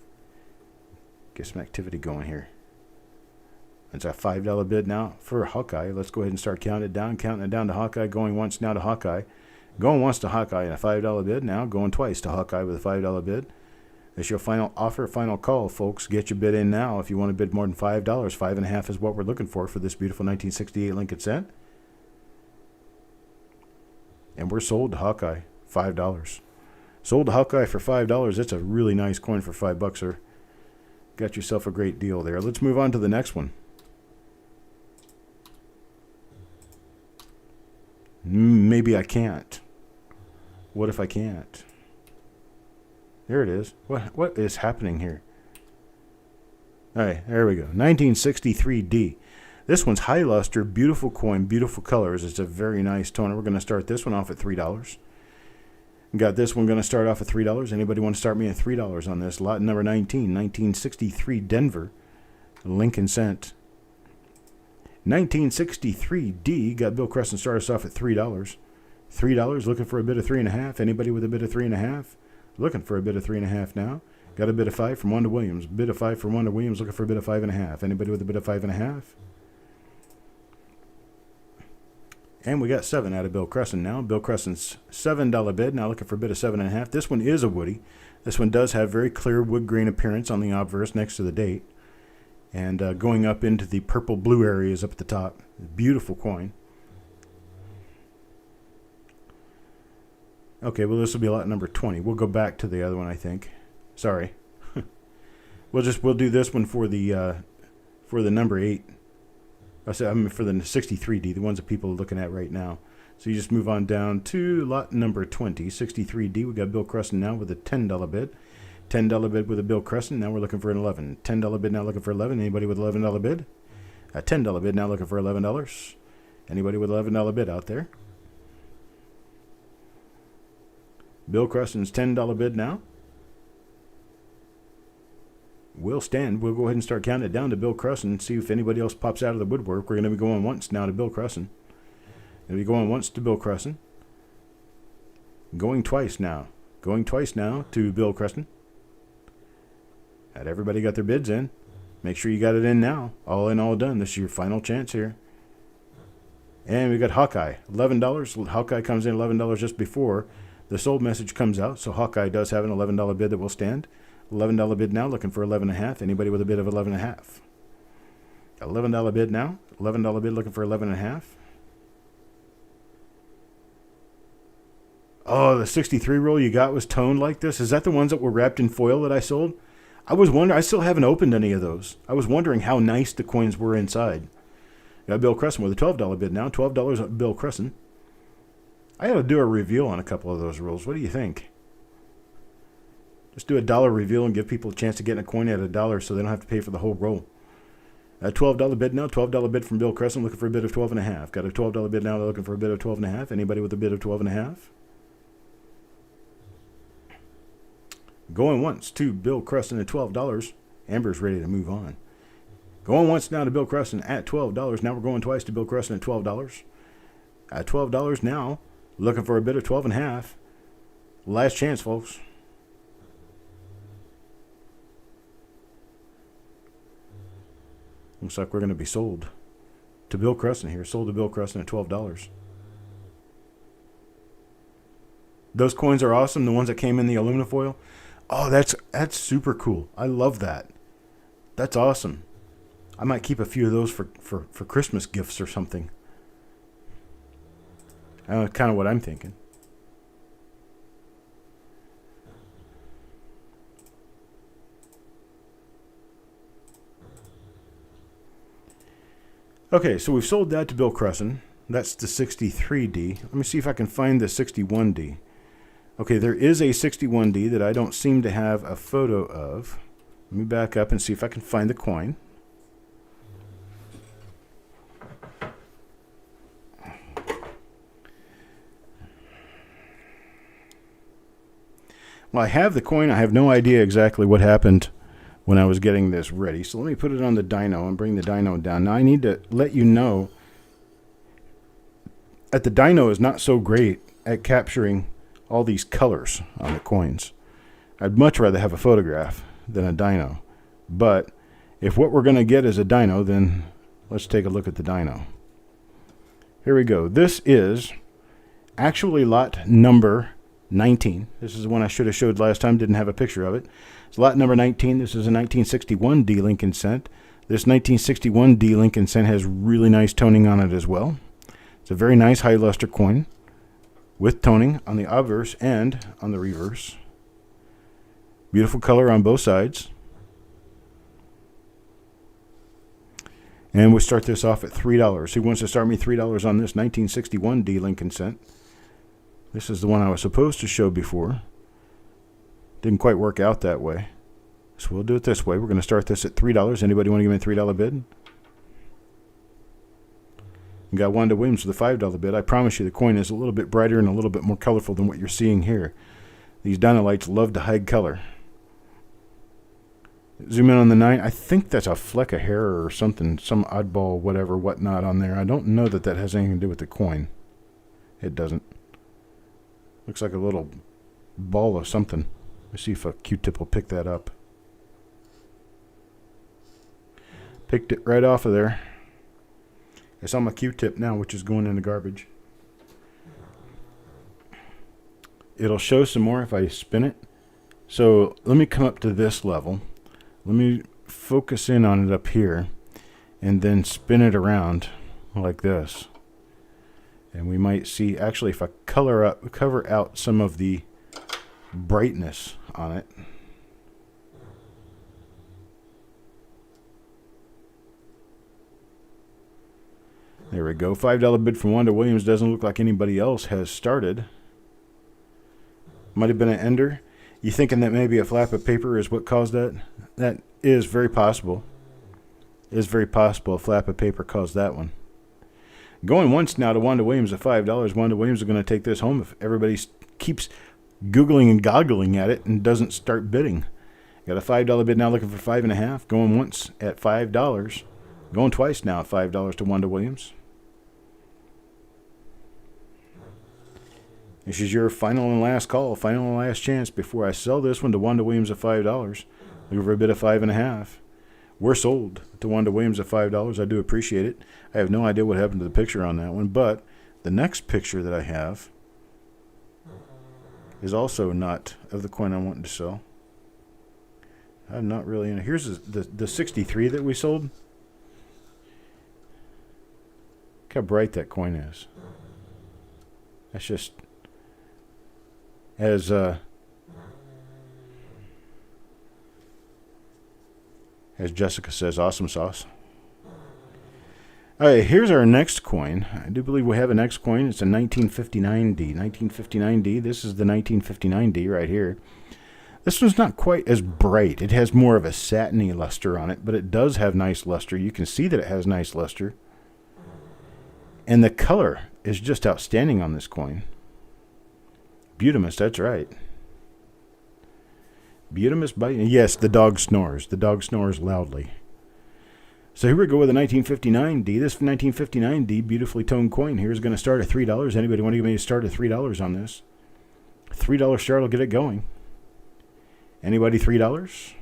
Get some activity going here. It's a $5 bid now for Hawkeye. Let's go ahead and start counting it down to Hawkeye. Going once now to Hawkeye. Going once to Hawkeye and a $5 bid now. Going twice to Hawkeye with a $5 bid. That's your final offer, final call, folks. Get your bid in now if you want to bid more than $5. 5.5 is what we're looking for this beautiful 1968 Lincoln cent. And we're sold to Hawkeye, $5. Sold to Hawkeye for $5. That's a really nice coin for $5, sir. Got yourself a great deal there. Let's move on to the next one. Maybe I can't. What if I can't? There it is. What is happening here? All right, there we go. 1963 D. This one's high luster, beautiful coin, beautiful colors. It's a very nice toner. We're going to start this one off at $3. Got this one going to start off at $3. Anybody want to start me at $3 on this? Lot number 19, 1963 Denver, Lincoln cent. 1963 D. Got Bill Crescent start us off at $3. $3 looking for a bid of 3.5. Anybody with a bid of 3.5? Looking for a bid of 3.5 now. Got a bid of 5 from Wanda Williams. Bid of 5 from Wanda Williams. Looking for a bid of 5.5. Anybody with a bid of 5.5? And we got 7 out of Bill Crescent now. Bill Crescent's $7 bid. Now looking for a bid of 7.5. This one is a Woody. This one does have very clear wood grain appearance on the obverse next to the date. And going up into the purple blue areas up at the top. Beautiful coin. Okay, well this will be lot number 20. We'll go back to the other one, I think. Sorry. we'll do this one for the number 8. I mean for the 63D, the ones that people are looking at right now. So you just move on down to lot number 20, 63D. We got Bill Crescent now with a $10 bid. $10 bid with a Bill Crescent. Now we're looking for an 11. $10 bid now looking for 11. Anybody with $11 bid? A $10 bid now looking for $11. Anybody with $11 bid out there? Bill Crescent's $10 bid now. We'll stand. We'll go ahead and start counting it down to Bill Crescent and see if anybody else pops out of the woodwork. We're going to be going once now to Bill Crescent. Going to be going once to Bill Crescent. Going twice now. Going twice now to Bill Crescent. Had everybody got their bids in. Make sure you got it in now. All in, all done. This is your final chance here. And we got Hawkeye. $11. Hawkeye comes in $11 just before the sold message comes out. So Hawkeye does have an $11 bid that will stand. $11 bid now, looking for 11.5. Anybody with a bid of 11.5? $11 bid now, $11 bid looking for 11.5. Oh, the 63 roll you got was toned like this? Is that the ones that were wrapped in foil that I sold? I was wondering. I still haven't opened any of those. I was wondering how nice the coins were inside. Got Bill Crescent with a $12 bid now. $12 on Bill Crescent. I got to do a reveal on a couple of those rolls. What do you think? Just do a $1 reveal and give people a chance to get a coin at $1 so they don't have to pay for the whole roll. A $12 bid now. $12 bid from Bill Crescent looking for a bid of 12.5. Got a $12 bid now looking for a bid of 12.5. Anybody with a bid of 12.5? Going once to Bill Crescent at $12. Amber's ready to move on. Going once now to Bill Crescent at $12. Now we're going twice to Bill Crescent at $12. At $12 now, looking for a bid of 12.5. Last chance, folks. Looks like we're going to be sold to Bill Crescent here. Sold to Bill Crescent at $12. Those coins are awesome. The ones that came in the aluminum foil. Oh, that's super cool. I love that. That's awesome. I might keep a few of those for Christmas gifts or something. Kind of what I'm thinking. Okay, so we've sold that to Bill Crescent. That's the 63D. Let me see if I can find the 61D. Okay, there is a 61D that I don't seem to have a photo of. Let me back up and see if I can find the coin. Well, I have the coin. I have no idea exactly what happened when I was getting this ready. So let me put it on the dyno and bring the dyno down. Now I need to let you know that the dyno is not so great at capturing all these colors on the coins. I'd much rather have a photograph than a dyno. But if what we're going to get is a dyno, then let's take a look at the dyno. Here we go. This is actually lot number 19. This is the one I should have showed last time. Didn't have a picture of it. It's lot number 19. This is a 1961 D Lincoln cent. This 1961 D Lincoln cent has really nice toning on it as well. It's a very nice high luster coin with toning on the obverse and on the reverse. Beautiful color on both sides. And we'll start this off at $3. Who wants to start me $3 on this 1961 D Lincoln cent? This is the one I was supposed to show before. Didn't quite work out that way. So we'll do it this way. We're going to start this at $3. Anybody want to give me a $3 bid? We got Wanda Williams with a $5 bid. I promise you the coin is a little bit brighter and a little bit more colorful than what you're seeing here. These dynolights love to hide color. Zoom in on the 9. I think that's a fleck of hair or something, some oddball, whatever, whatnot on there. I don't know that that has anything to do with the coin. It doesn't. Looks like a little ball of something. Let's see if a Q-tip will pick that up. Picked it right off of there. It's on my Q-tip now, which is going in the garbage. It'll show some more if I spin it. So let me come up to this level. Let me focus in on it up here and then spin it around like this. And we might see, actually, if I cover out some of the brightness on it. There we go. $5 bid from Wanda Williams. Doesn't look like anybody else has started. Might have been an ender. You thinking that maybe a flap of paper is what caused that? That is very possible. It is very possible a flap of paper caused that one. Going once now to Wanda Williams at $5. Wanda Williams is going to take this home if everybody keeps googling and goggling at it and doesn't start bidding. Got a $5 bid now looking for 5.5. Going once at $5. Going twice now at $5 to Wanda Williams. This is your final and last call, final and last chance before I sell this one to Wanda Williams at $5. Looking for a bid of 5.5. We're sold to Wanda Williams at $5. I do appreciate it. I have no idea what happened to the picture on that one, but the next picture that I have is also not of the coin I'm wanting to sell. I'm not really in it. Here's the 63 that we sold. Look how bright that coin is. That's just as Jessica says, awesome sauce. All right, here's our next coin. I do believe we have a next coin. It's a 1959D. 1959D. This is the 1959D right here. This one's not quite as bright. It has more of a satiny luster on it, but it does have nice luster. You can see that it has nice luster. And the color is just outstanding on this coin. Butamus, that's right. Butamus, yes, the dog snores. The dog snores loudly. So here we go with a 1959D. This 1959D beautifully toned coin here is going to start at $3. Anybody want to give me a start at $3 on this? $3 start will get it going. Anybody $3?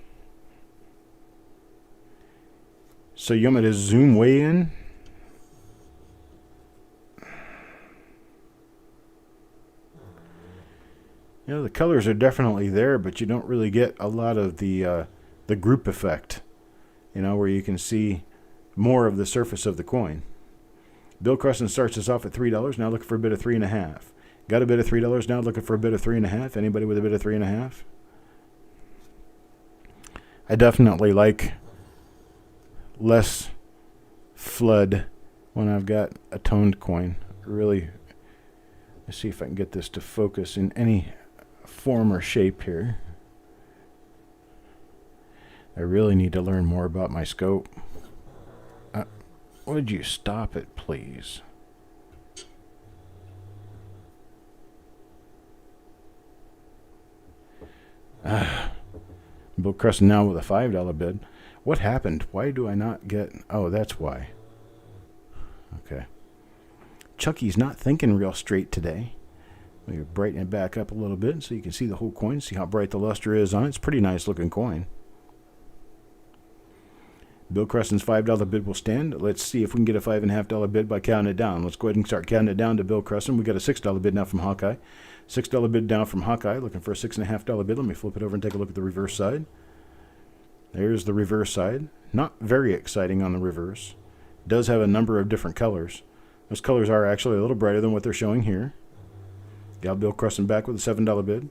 So you want me to zoom way in? You know, the colors are definitely there, but you don't really get a lot of the group effect, you know, where you can see more of the surface of the coin. Bill Crescent starts us off at $3, now looking for a bid of 3.5. Got a bid of $3 now, looking for a bid of 3.5. Anybody with a bid of 3.5? I definitely like less flood when I've got a toned coin. Really, let's see if I can get this to focus in any form or shape here. I really need to learn more about my scope. Would you stop it, please? Bill Crescent now with a $5 bid. What happened? Why do I not get... Oh, that's why. Okay. Chucky's not thinking real straight today. We'll brighten it back up a little bit so you can see the whole coin. See how bright the luster is on it. It's a pretty nice looking coin. Bill Crescent's $5 bid will stand. Let's see if we can get a $5.50 bid by counting it down. Let's go ahead and start counting it down to Bill Crescent. We got a $6 bid now from Hawkeye. $6 bid down from Hawkeye. Looking for a $6.50 bid. Let me flip it over and take a look at the reverse side. There's the reverse side. Not very exciting on the reverse. It does have a number of different colors. Those colors are actually a little brighter than what they're showing here. Got Bill Crescent back with a $7 bid.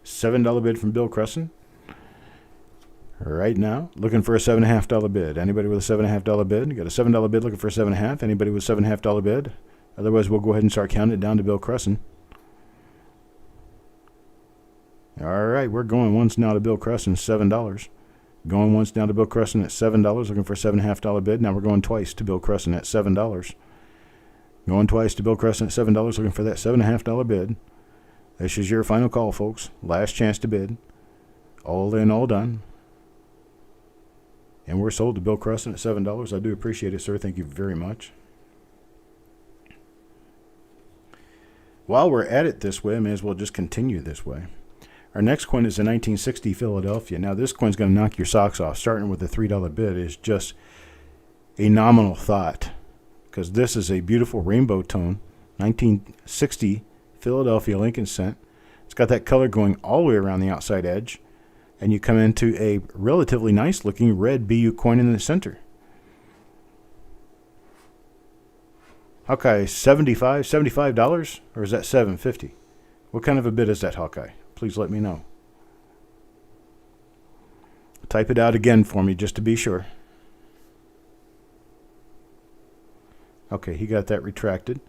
$7 bid from Bill Crescent. Right now, looking for a $7.50 bid. Anybody with a $7.50 bid? Got a $7 bid looking for a $7.50. Anybody with a $7.50 bid? Otherwise, we'll go ahead and start counting it down to Bill Crescent. All right, we're going once now to Bill Crescent, $7. Going once now to Bill Crescent at $7, looking for a $7.50 bid. Now we're going twice to Bill Crescent at $7. Going twice to Bill Crescent at $7, looking for that $7.50 bid. This is your final call, folks. Last chance to bid. All in, all done. And we're sold to Bill Crescent at $7. I do appreciate it, sir. Thank you very much. While we're at it this way, I may as well just continue this way. Our next coin is a 1960 Philadelphia. Now, this coin's going to knock your socks off. Starting with a $3 bid is just a nominal thought, because this is a beautiful rainbow tone, 1960 Philadelphia Lincoln cent. It's got that color going all the way around the outside edge, and you come into a relatively nice looking red BU coin in the center. Hawkeye, $75, or is that $7.50? What kind of a bid is that, Hawkeye? Please let me know. Type it out again for me just to be sure. Okay, he got that retracted.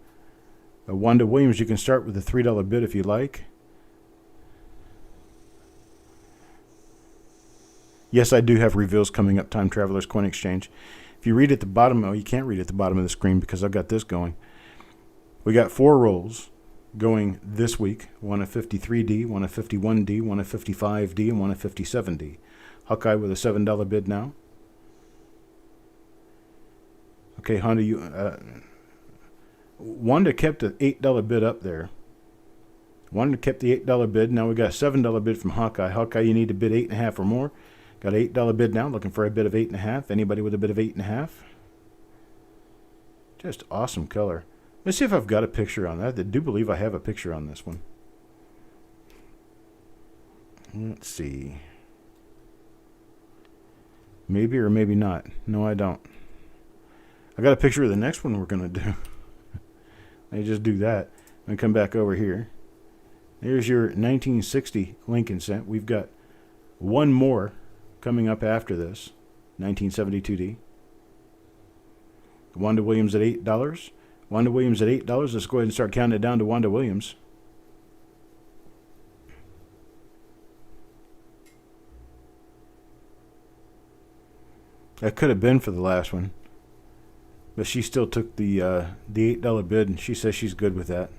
Wanda Williams, you can start with a $3 bid if you like. Yes, I do have reveals coming up, Time Traveler's Coin Exchange. If you read at the bottom, oh, you can't read at the bottom of the screen because I've got this going. We got 4 rolls going this week. One of 53D, one of 51D, one of 55D, and one of 57D. Hawkeye with a $7 bid now. Okay, Honda, Wanda kept the $8 bid up there. Wanda kept the $8 bid. Now we got a $7 bid from Hawkeye. Hawkeye, you need to bid 8.5 or more. Got an $8 bid now, looking for a bid of 8.5. Anybody with a bid of 8.5? Just awesome color. Let's see if I've got a picture on that. I do believe I have a picture on this one. Let's see. Maybe or maybe not. No, I don't. I got a picture of the next one we're going to do. I just do that and come back over here. There's your 1960 Lincoln cent. We've got one more coming up after this. 1972D. Wanda Williams at $8. Wanda Williams at $8. Let's go ahead and start counting it down to Wanda Williams. That could have been for the last one, but she still took the $8 bid, and she says she's good with that.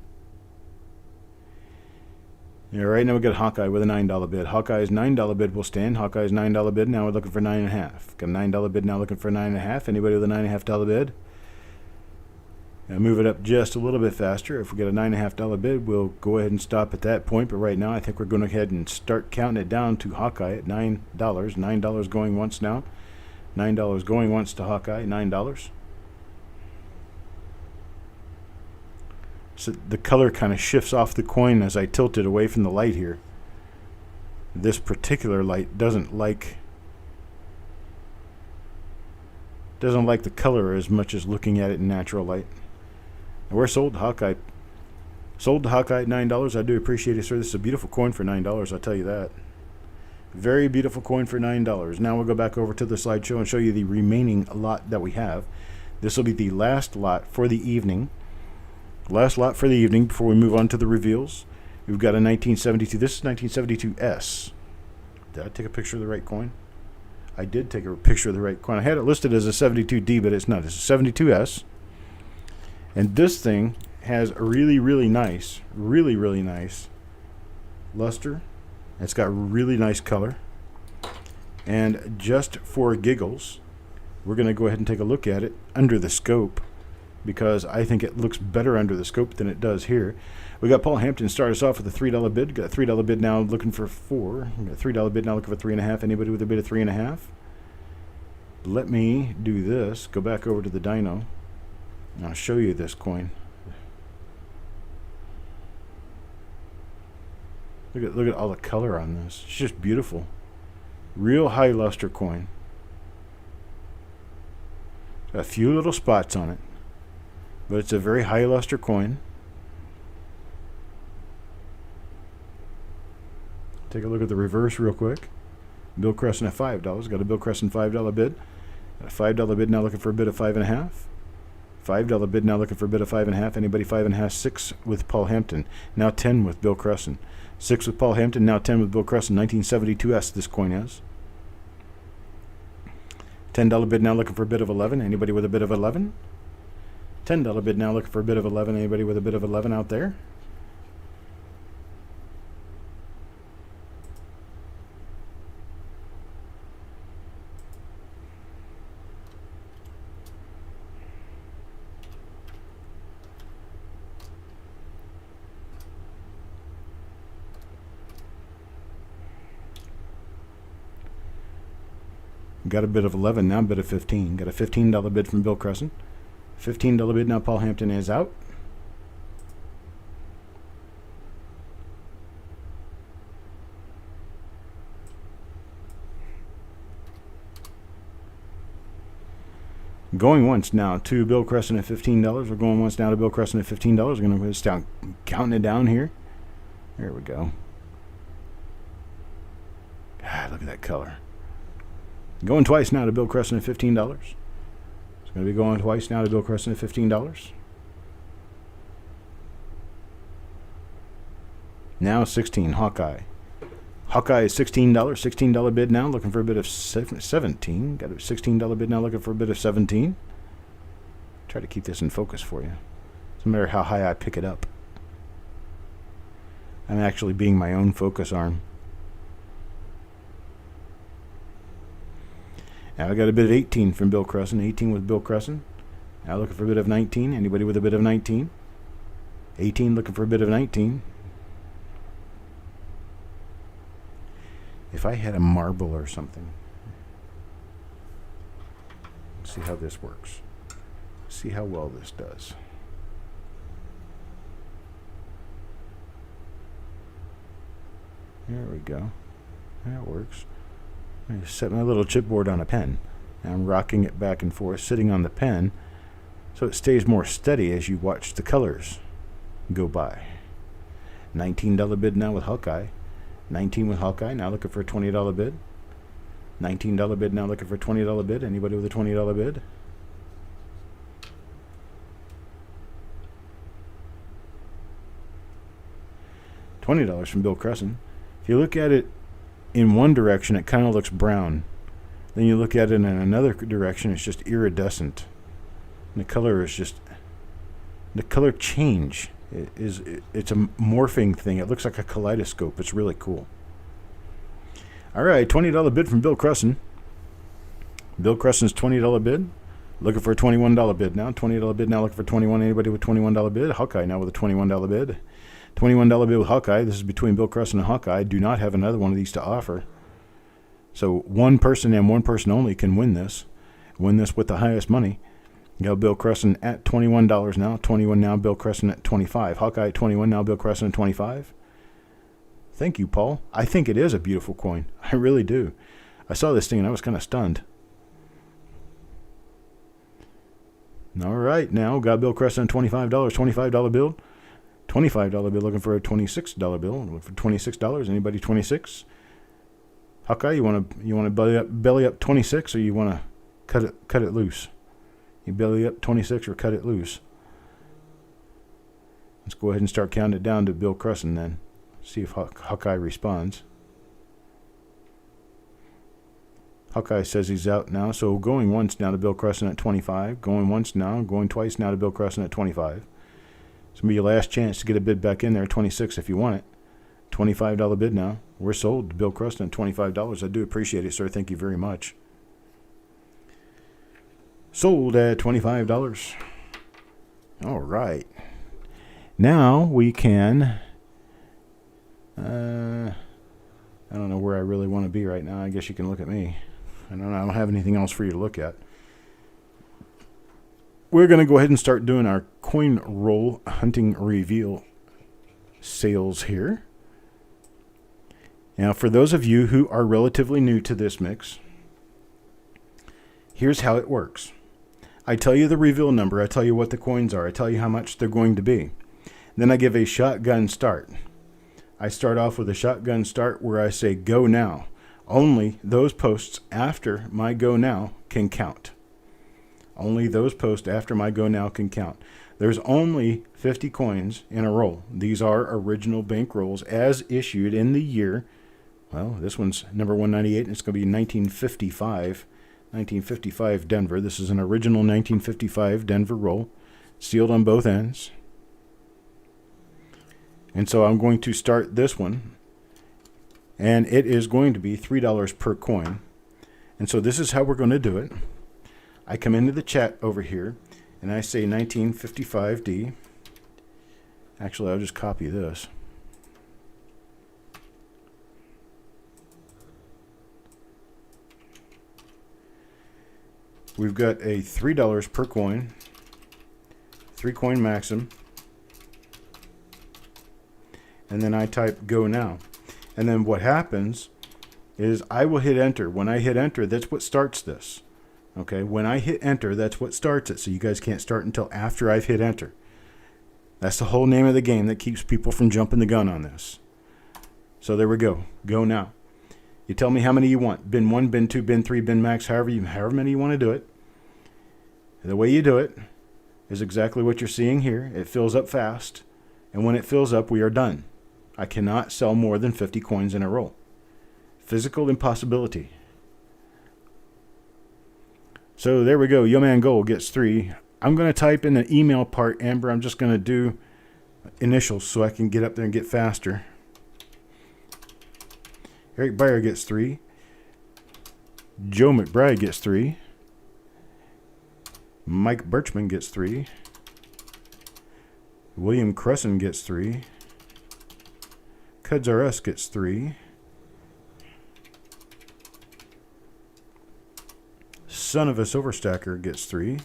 Yeah, right now we got Hawkeye with a $9 bid. Hawkeye's $9 bid will stand. Hawkeye's $9 bid. Now we're looking for $9.5. Got a $9 bid now, looking for $9.5. Anybody with a $9.5 bid? Now move it up just a little bit faster. If we get a $9.5 bid, we'll go ahead and stop at that point. But right now, I think we're going to go ahead and start counting it down to Hawkeye at $9. $9 going once now. $9 going once to Hawkeye. $9. So the color kind of shifts off the coin as I tilt it away from the light here. This particular light doesn't like the color as much as looking at it in natural light. And we're sold to Hawkeye. Sold to Hawkeye at $9. I do appreciate it, sir. This is a beautiful coin for $9, I'll tell you that. Very beautiful coin for $9. Now we'll go back over to the slideshow and show you the remaining lot that we have. This will be the last lot for the evening. Last lot for the evening before we move on to the reveals. We've got a 1972. This is 1972S. Did I take a picture of the right coin? I did take a picture of the right coin. I had it listed as a 72D, but it's not. It's a 72S. And this thing has a really nice luster. It's got really nice color. And just for giggles, we're going to go ahead and take a look at it under the scope, because I think it looks better under the scope than it does here. We got Paul Hampton start us off with a $3 bid. Got a $3 bid now looking for 4. We got a $3 bid now looking for 3.5. Anybody with a bid of 3.5? Let me do this. Go back over to the dyno. And I'll show you this coin. Look at all the color on this. It's just beautiful. Real high luster coin. Got a few little spots on it, but it's a very high luster coin. Take a look at the reverse real quick. Bill Crescent at $5. Got a Bill Crescent $5 bid. Got a $5 bid now looking for a bid of 5.5. $5 bid now looking for a bid of 5.5. Anybody 5.5? 6 with Paul Hampton. Now 10 with Bill Crescent. 6 with Paul Hampton. Now 10 with Bill Crescent. 1972S this coin is. $10 bid now looking for a bid of 11. Anybody with a bid of 11? $10 bid now looking for a bid of 11. Anybody with a bid of 11 out there? Got a bid of 11 now, bid of 15. Got a $15 bid from Bill Crescent. $15 bid now, Paul Hampton is out. Going once now to Bill Crescent at $15. We're going once now to Bill Crescent at $15. We're going to start counting it down here. There we go. God, look at that color. Going twice now to Bill Crescent at $15. It's going to be going twice now to Bill Crescent at $15. Now 16, Hawkeye. Hawkeye is $16. $16 bid now, looking for a bid of 17. Got a $16 bid now, looking for a bid of 17. Try to keep this in focus for you. Doesn't matter how high I pick it up. I'm actually being my own focus arm. Now I got a bid of 18 from Bill Crescent. 18 with Bill Crescent. Now looking for a bid of 19. Anybody with a bid of 19? 18 looking for a bid of 19. If I had a marble or something. Let's see how this works. See how well this does. There we go. That works. I set my little chipboard on a pen. And I'm rocking it back and forth, sitting on the pen, so it stays more steady as you watch the colors go by. $19 bid now with Hawkeye. 19 with Hawkeye, now looking for a $20 bid. $19 bid, now looking for a $20 bid. Anybody with a $20 bid? $20 from Bill Cresson. If you look at it in one direction, it kind of looks brown. Then you look at it in another direction, it's just iridescent. And the color is just, the color change it's a morphing thing. It looks like a kaleidoscope. It's really cool. All right, $20 bid from Bill Cresson. Bill Cresson's $20 bid. Looking for a $21 bid now. $20 bid now, looking for 21. Anybody with $21 bid? Hawkeye now with a $21 bid. $21 bid with Hawkeye. This is between Bill Cresson and Hawkeye. I do not have another one of these to offer. So one person and one person only can win this. Win this with the highest money. You got Bill Cresson at $21 now. 21 now, Bill Cresson at 25. Hawkeye at 21 now, Bill Cresson at 25. Thank you, Paul. I think it is a beautiful coin. I really do. I saw this thing and I was kind of stunned. All right, now got Bill Cresson $25, $25 bill. $25 bill, looking for a $26 bill. Looking for $26. Anybody 26? Hawkeye, you want to belly up 26, or you want to cut it loose? You belly up 26 or cut it loose? Let's go ahead and start counting it down to Bill Cresson then. See if Hawkeye responds. Hawkeye says he's out now, so going once now to Bill Cresson at 25. Going once now, going twice now to Bill Cresson at 25. It's going to be your last chance to get a bid back in there, 26 if you want it. $25 bid now. We're sold to Bill Cresson at $25. I do appreciate it, sir. Thank you very much. Sold at $25. All right. Now we can... I don't know where I really want to be right now. I guess you can look at me. I don't have anything else for you to look at. We're going to go ahead and start doing our coin roll hunting reveal sales here. Now, for those of you who are relatively new to this mix, here's how it works. I tell you the reveal number. I tell you what the coins are. I tell you how much they're going to be. Then I give a shotgun start. I start off with a shotgun start where I say go now. Only those posts after my go now can count. Only those posts after my go now can count. There's only 50 coins in a roll. These are original bank rolls as issued in the year. Well, this one's number 198, and it's going to be 1955. 1955 Denver. This is an original 1955 Denver roll, sealed on both ends. And so I'm going to start this one, and it is going to be $3 per coin. And so this is how we're going to do it. I come into the chat over here, and I say 1955D. Actually, I'll just copy this. We've got a $3 per coin, 3-coin maxim. And then I type go now. And then what happens is I will hit enter. When I hit enter, that's what starts this. Okay, when I hit enter, that's what starts it. So you guys can't start until after I've hit enter. That's the whole name of the game that keeps people from jumping the gun on this. So there we go. Go now. You tell me how many you want. Bin 1, bin 2, bin 3, bin max, however many you want to do it. The way you do it is exactly what you're seeing here. It fills up fast. And when it fills up, we are done. I cannot sell more than 50 coins in a roll. Physical impossibility. So there we go. Yo Man Gold gets 3. I'm going to type in the email part, Amber. I'm just going to do initials so I can get up there and get faster. Eric Beyer gets 3. Joe McBride gets 3. Mike Birchman gets 3. William Cresson gets 3. Cuds R Us gets 3. Son of a Silverstacker gets 3.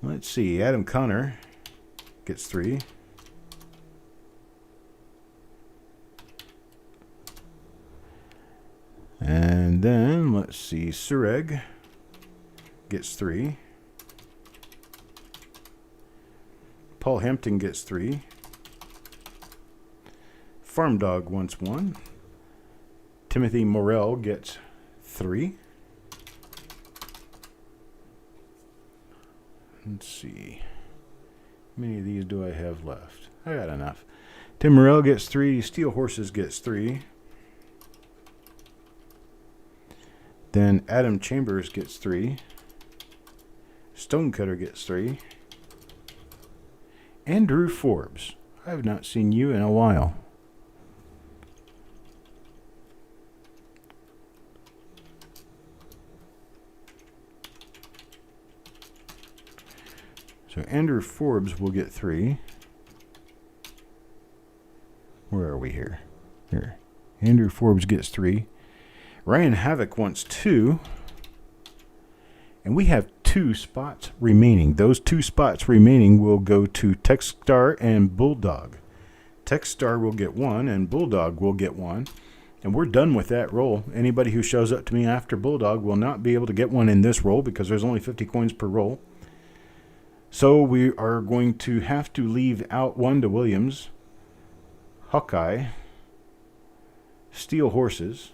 Let's see. Adam Connor gets 3. And then, let's see, Sureg gets 3. Paul Hampton gets 3. Farm Dog wants 1. Timothy Morell gets 3. Let's see. How many of these do I have left? I got enough. Tim Morell gets 3. Steel Horses gets 3. Then Adam Chambers gets 3. Stonecutter gets 3. Andrew Forbes. I have not seen you in a while. So Andrew Forbes will get 3. Where are we here? Here. Andrew Forbes gets 3. Ryan Havoc wants 2. And we have 2 spots remaining. Those 2 spots remaining will go to Techstar and Bulldog. Techstar will get 1 and Bulldog will get 1. And we're done with that roll. Anybody who shows up to me after Bulldog will not be able to get one in this roll because there's only 50 coins per roll. So we are going to have to leave out Wanda Williams, Hawkeye, Steel Horses.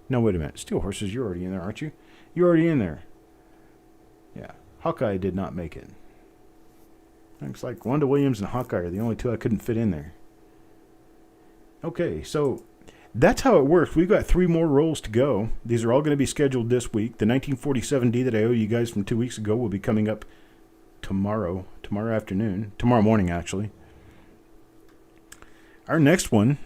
No, wait a minute. Steel Horses, you're already in there, aren't you? You're already in there. Yeah. Hawkeye did not make it. Looks like Wanda Williams and Hawkeye are the only 2 I couldn't fit in there. Okay, so that's how it works. We've got 3 more rolls to go. These are all going to be scheduled this week. The 1947D that I owe you guys from 2 weeks ago will be coming up tomorrow afternoon. Tomorrow morning, actually. Our next one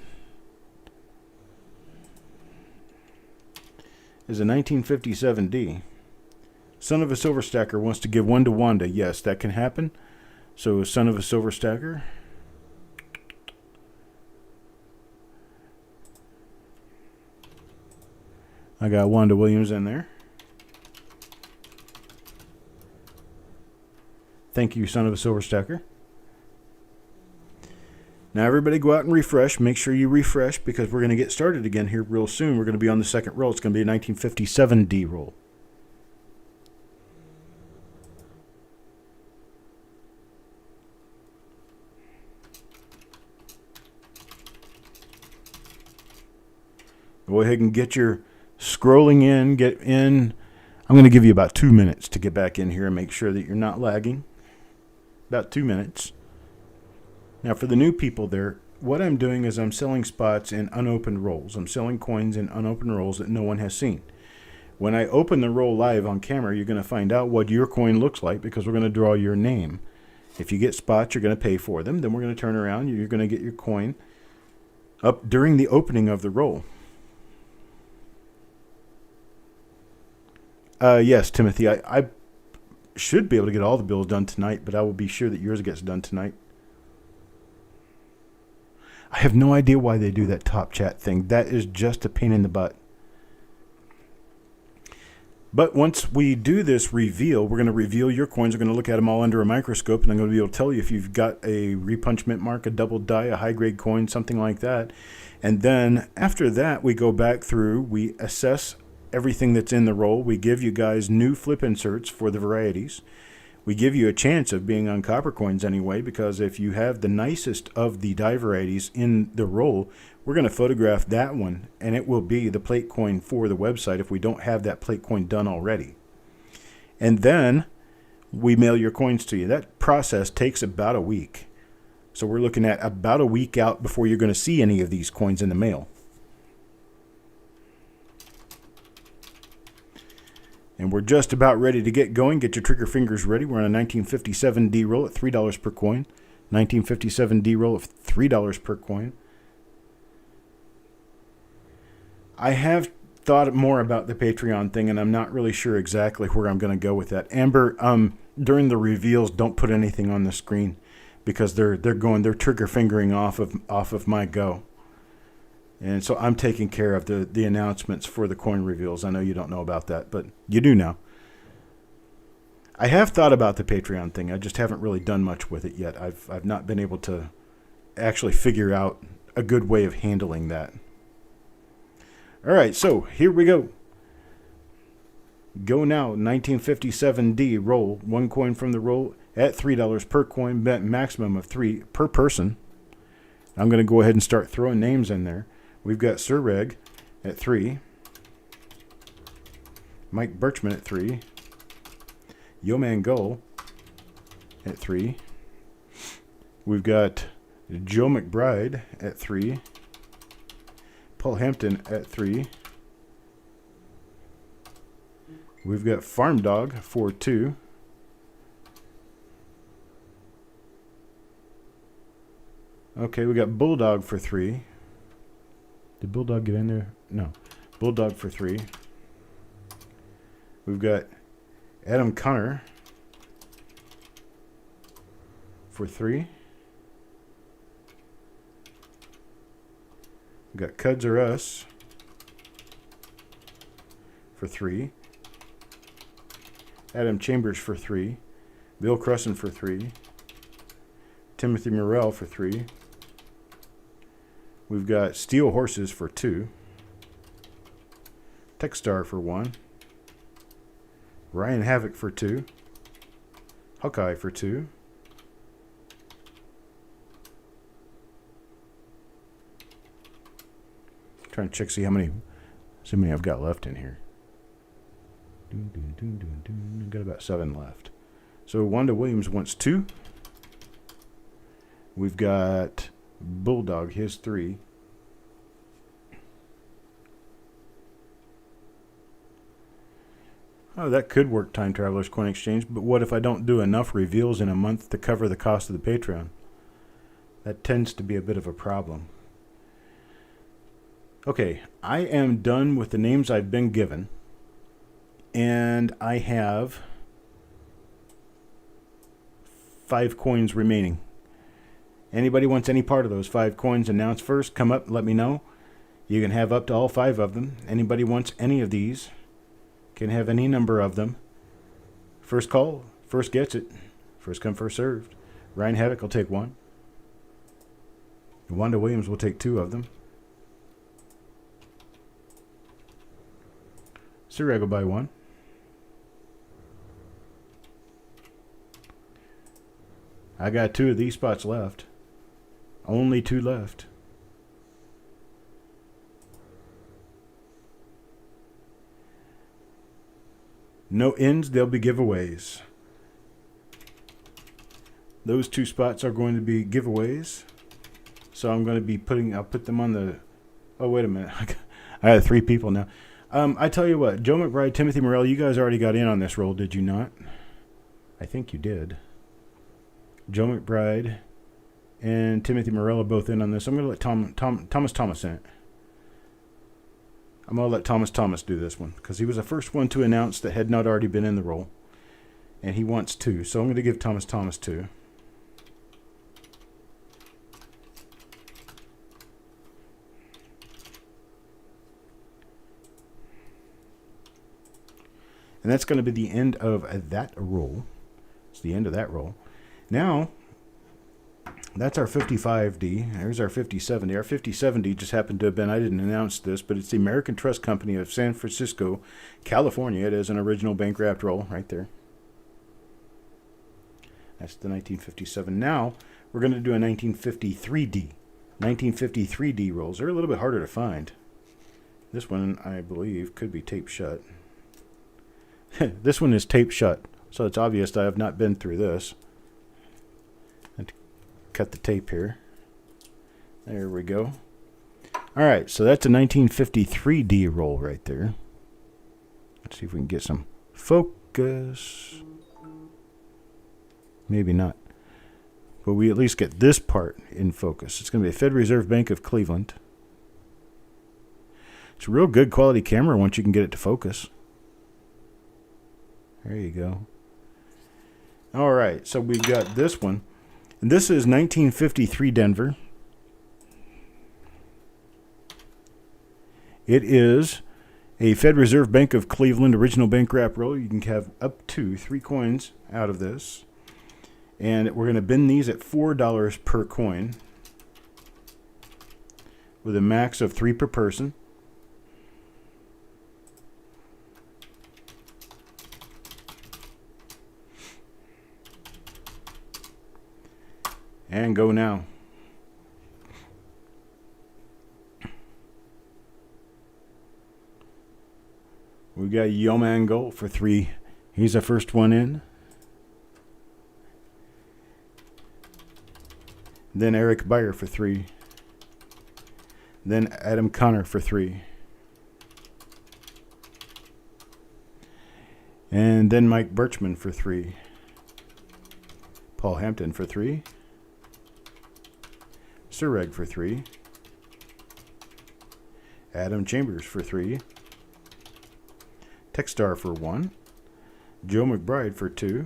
is a 1957D. Son of a Silver Stacker wants to give 1 to Wanda. Yes, that can happen. So, Son of a Silver Stacker. I got Wanda Williams in there. Thank you, Son of a Silver Stacker. Now, everybody go out and refresh. Make sure you refresh because we're going to get started again here real soon. We're going to be on the second roll. It's going to be a 1957D roll. Go ahead and get your scrolling in. Get in. I'm going to give you about 2 minutes to get back in here and make sure that you're not lagging. About 2 minutes. Now, for the new people there, what I'm doing is I'm selling spots in unopened rolls. I'm selling coins in unopened rolls that no one has seen. When I open the roll live on camera, you're going to find out what your coin looks like because we're going to draw your name. If you get spots, you're going to pay for them. Then we're going to turn around. You're going to get your coin up during the opening of the roll. Yes, Timothy, I should be able to get all the bills done tonight, but I will be sure that yours gets done tonight. I have no idea why they do that top chat thing. That is just a pain in the butt. But once we do this reveal, we're going to reveal your coins. We're going to look at them all under a microscope, and I'm going to be able to tell you if you've got a repunch mint mark, a double die, a high-grade coin, something like that. And then after that, we go back through, we assess everything that's in the roll. We give you guys new flip inserts for the varieties. We give you a chance of being on Coppercoins anyway, because if you have the nicest of the die varieties in the roll, we're going to photograph that one, and it will be the plate coin for the website if we don't have that plate coin done already. And then we mail your coins to you. That process takes about a week. So we're looking at about a week out before you're going to see any of these coins in the mail. And we're just about ready to get going. Get your trigger fingers ready. We're on a 1957D roll at $3 per coin. 1957D roll of $3 per coin. I have thought more about the Patreon thing, and I'm not really sure exactly where I'm going to go with that. Amber, during the reveals, don't put anything on the screen because they're trigger fingering off of my go. And so I'm taking care of the announcements for the coin reveals. I know you don't know about that, but you do now. I have thought about the Patreon thing. I just haven't really done much with it yet. I've not been able to actually figure out a good way of handling that. All right, so here we go. Go now, 1957D roll. 1 coin from the roll at $3 per coin, bet maximum of 3 per person. I'm going to go ahead and start throwing names in there. We've got Sir Reg at 3. Mike Birchman at 3. Yeoman Gull at 3. We've got Joe McBride at 3. Paul Hampton at 3. We've got Farm Dog for 2. Okay, we got Bulldog for 3. Did Bulldog get in there? No. Bulldog for 3. We've got Adam Connor for 3. We've got Cuds or Us for 3. Adam Chambers for 3. Bill Crusson for 3. Timothy Morrell for 3. We've got Steel Horses for 2. Techstar for 1. Ryan Havoc for 2. Hawkeye for 2. Trying to check, see how many I've got left in here. I've got about 7 left. So Wanda Williams wants 2. We've got Bulldog, his 3. Oh, that could work, Time Traveler's Coin Exchange, but what if I don't do enough reveals in a month to cover the cost of the Patreon? That tends to be a bit of a problem. Okay, I am done with the names I've been given, and I have 5 coins remaining. Anybody wants any part of those 5 coins announced first, come up, let me know. You can have up to all 5 of them. Anybody wants any of these, can have any number of them. First call, first gets it. First come, first served. Ryan Havoc will take 1. Wanda Williams will take 2 of them. Sir Reg will buy 1. I got 2 of these spots left. Only 2 left. No ends, there'll be giveaways. Those 2 spots are going to be giveaways. So I'm going to be I'll put them on the, oh, wait a minute. I have 3 people now. I tell you what, Joe McBride, Timothy Morrell, you guys already got in on this roll, did you not? I think you did. Joe McBride and Timothy Morrell are both in on this. I'm going to let Thomas Thomas in it. I'm going to let Thomas do this one because he was the first one to announce that had not already been in the roll. And he wants 2. So I'm going to give Thomas 2. And that's going to be the end of that roll. It's the end of that roll. Now, that's our 55D. There's our 5070. Our 5070 just happened to have been, I didn't announce this, but it's the American Trust Company of San Francisco, California. It is an original bank wrapped roll right there. That's the 1957. Now, we're going to do a 1953D. 1953D rolls. They're a little bit harder to find. This one, I believe, could be taped shut. This one is taped shut, so it's obvious that I have not been through this. Let's cut the tape here. There we go. All right, so that's a 1953D roll right there. Let's see if we can get some focus. Maybe not. But we at least get this part in focus. It's going to be a Federal Reserve Bank of Cleveland. It's a real good quality camera once you can get it to focus. There you go. All right, so we've got this one. And this is 1953 Denver. It is a Federal Reserve Bank of Cleveland original bank wrap roll. You can have up to 3 coins out of this. And we're going to bin these at $4 per coin with a max of 3 per person. And go now. We got Yomango for 3. He's the first one in. Then Eric Beyer for 3. Then Adam Connor for 3. And then Mike Birchman for 3. Paul Hampton for 3. Surreg for 3. Adam Chambers for 3. Techstar for 1. Joe McBride for 2.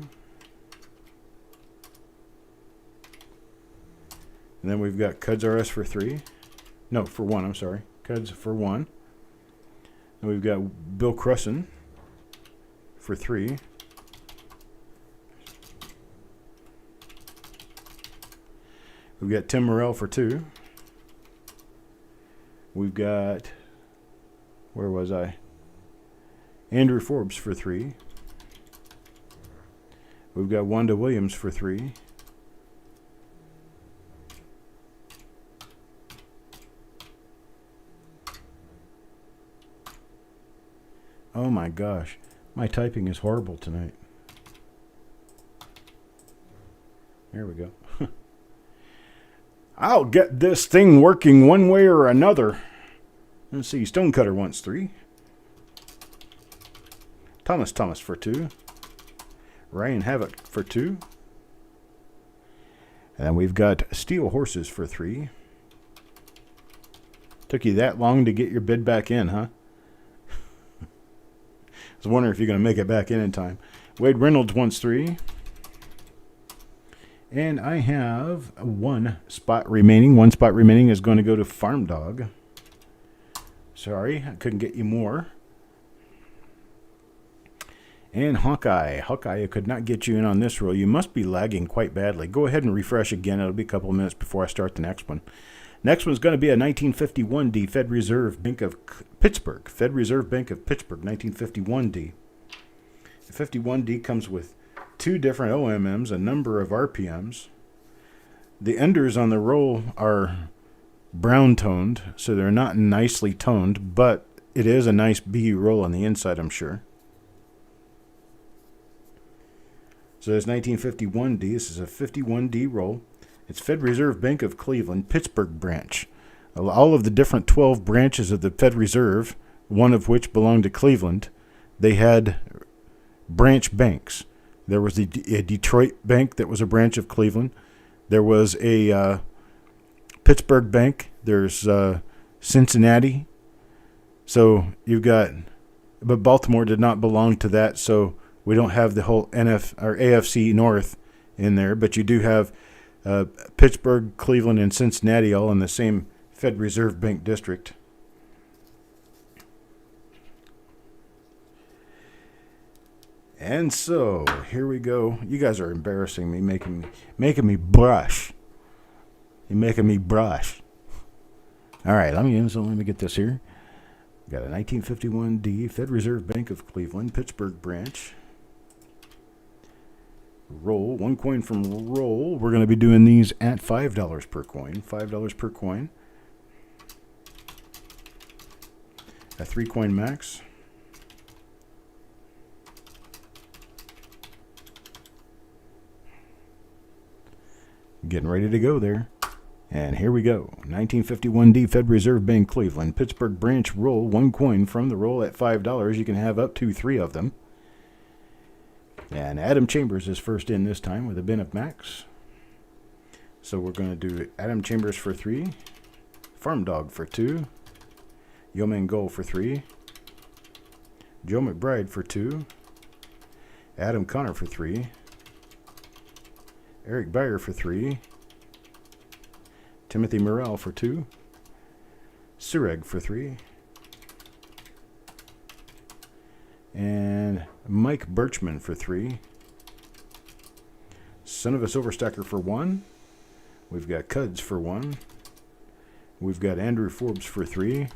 And then we've got Cuds RS for 3. No, for 1, I'm sorry. Cuds for 1. And we've got Bill Crusson for 3. We've got Tim Morrell for 2. We've got, where was I? Andrew Forbes for 3. We've got Wanda Williams for 3. Oh my gosh, my typing is horrible tonight. There we go. I'll get this thing working one way or another. Let's see, Stonecutter wants 3. Thomas for 2. Ryan Havoc for 2. And then we've got Steel Horses for 3. Took you that long to get your bid back in, huh? I was wondering if you're going to make it back in time. Wade Reynolds wants 3. And I have 1 spot remaining. 1 spot remaining is going to go to Farm Dog. Sorry, I couldn't get you more. And Hawkeye. Hawkeye, I could not get you in on this roll. You must be lagging quite badly. Go ahead and refresh again. It'll be a couple of minutes before I start the next one. Next one's going to be a 1951D Fed Reserve Bank of Pittsburgh. Fed Reserve Bank of Pittsburgh, 1951D. The 51D comes with 2 different OMMs, a number of RPMs. The enders on the roll are brown toned, so they're not nicely toned, but it is a nice BU roll on the inside, I'm sure. So there's 1951D. This is a 51D roll. It's Fed Reserve Bank of Cleveland, Pittsburgh branch. All of the different 12 branches of the Fed Reserve, one of which belonged to Cleveland, they had branch banks. There was a Detroit bank that was a branch of Cleveland. There was a Pittsburgh bank. There's Cincinnati. So you've got, but Baltimore did not belong to that, so we don't have the whole AFC North in there, but you do have Pittsburgh, Cleveland, and Cincinnati all in the same Fed Reserve Bank district. And so here we go. You guys are embarrassing me, making me blush. You're making me blush. All right, let me get this here. Got a 1951D Fed Reserve Bank of Cleveland, Pittsburgh branch. Roll, 1 coin from roll. We're going to be doing these at $5 per coin. $5 per coin. A 3 coin max. Getting ready to go there. And here we go. 1951D Fed Reserve Bank Cleveland, Pittsburgh branch roll. 1 coin from the roll at $5. You can have up to 3 of them. And Adam Chambers is first in this time with a bin of max. So we're going to do Adam Chambers for 3. Farm Dog for 2. Yeoman Goal for 3. Joe McBride for 2. Adam Connor for 3. Eric Beyer for 3. Timothy Morrell for 2. Surreg for 3. And Mike Birchman for 3. Son of a Silverstacker for 1. We've got Cuds for 1. We've got Andrew Forbes for 3.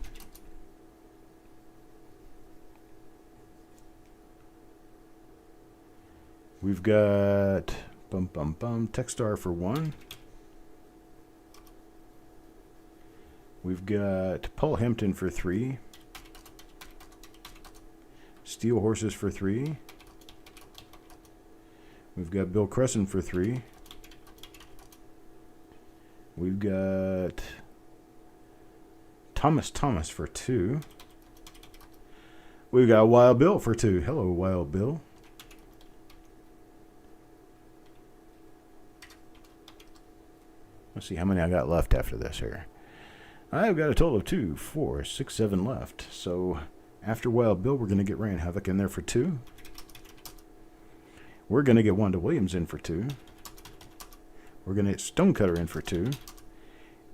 We've got Techstar for 1. We've got Paul Hampton for 3. Steel Horses for 3. We've got Bill Crescent for 3. We've got Thomas for 2. We've got Wild Bill for 2. Hello, Wild Bill. Let's see how many I got left after this here. I've got a total of 2, 4, 6, 7 left. So after Wild Bill, we're going to get Rain Havoc in there for 2. We're going to get Wanda Williams in for 2. We're going to get Stonecutter in for 2.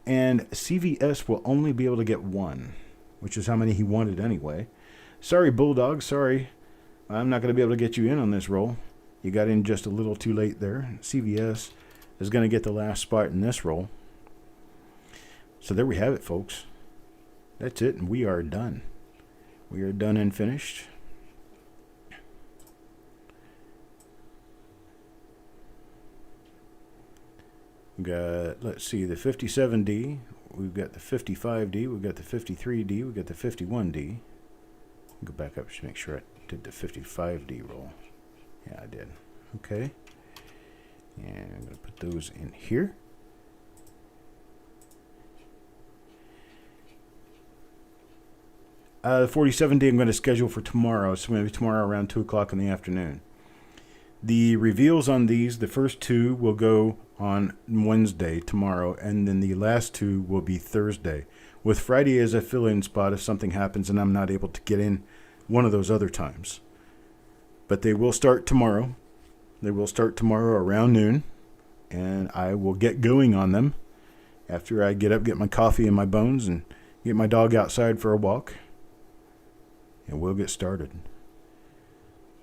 And CVS will only be able to get 1, which is how many he wanted anyway. Sorry, Bulldog. Sorry. I'm not going to be able to get you in on this roll. You got in just a little too late there. CVS is going to get the last spot in this roll. So there we have it, folks. That's it, and we are done. We are done and finished. We've got, let's see, the 57D. We've got the 55D. We've got the 53D. We've got the 51D. Go back up to make sure I did the 55D roll. Yeah, I did. Okay. And I'm going to put those in here. The 47D I'm going to schedule for tomorrow. So maybe tomorrow around 2 o'clock in the afternoon. The reveals on these, the first 2 will go on Wednesday, tomorrow, and then the last 2 will be Thursday, with Friday as a fill-in spot if something happens and I'm not able to get in one of those other times. But they will start tomorrow. They will start tomorrow around noon, and I will get going on them after I get up, get my coffee in my bones, and get my dog outside for a walk, and we'll get started.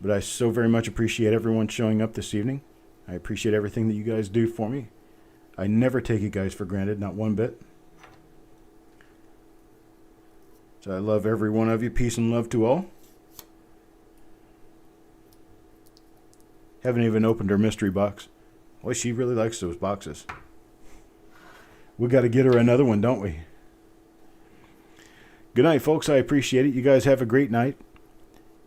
But I so very much appreciate everyone showing up this evening. I appreciate everything that you guys do for me. I never take you guys for granted, not one bit. So I love every one of you. Peace and love to all. Haven't even opened her mystery box. Boy, she really likes those boxes. We got to get her another one, don't we? Good night, folks. I appreciate it. You guys have a great night.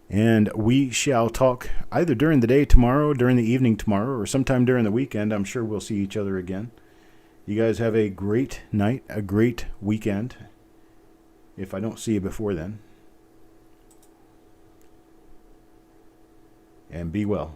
And we shall talk either during the day tomorrow, during the evening tomorrow, or sometime during the weekend. I'm sure we'll see each other again. You guys have a great night, a great weekend, if I don't see you before then. And be well.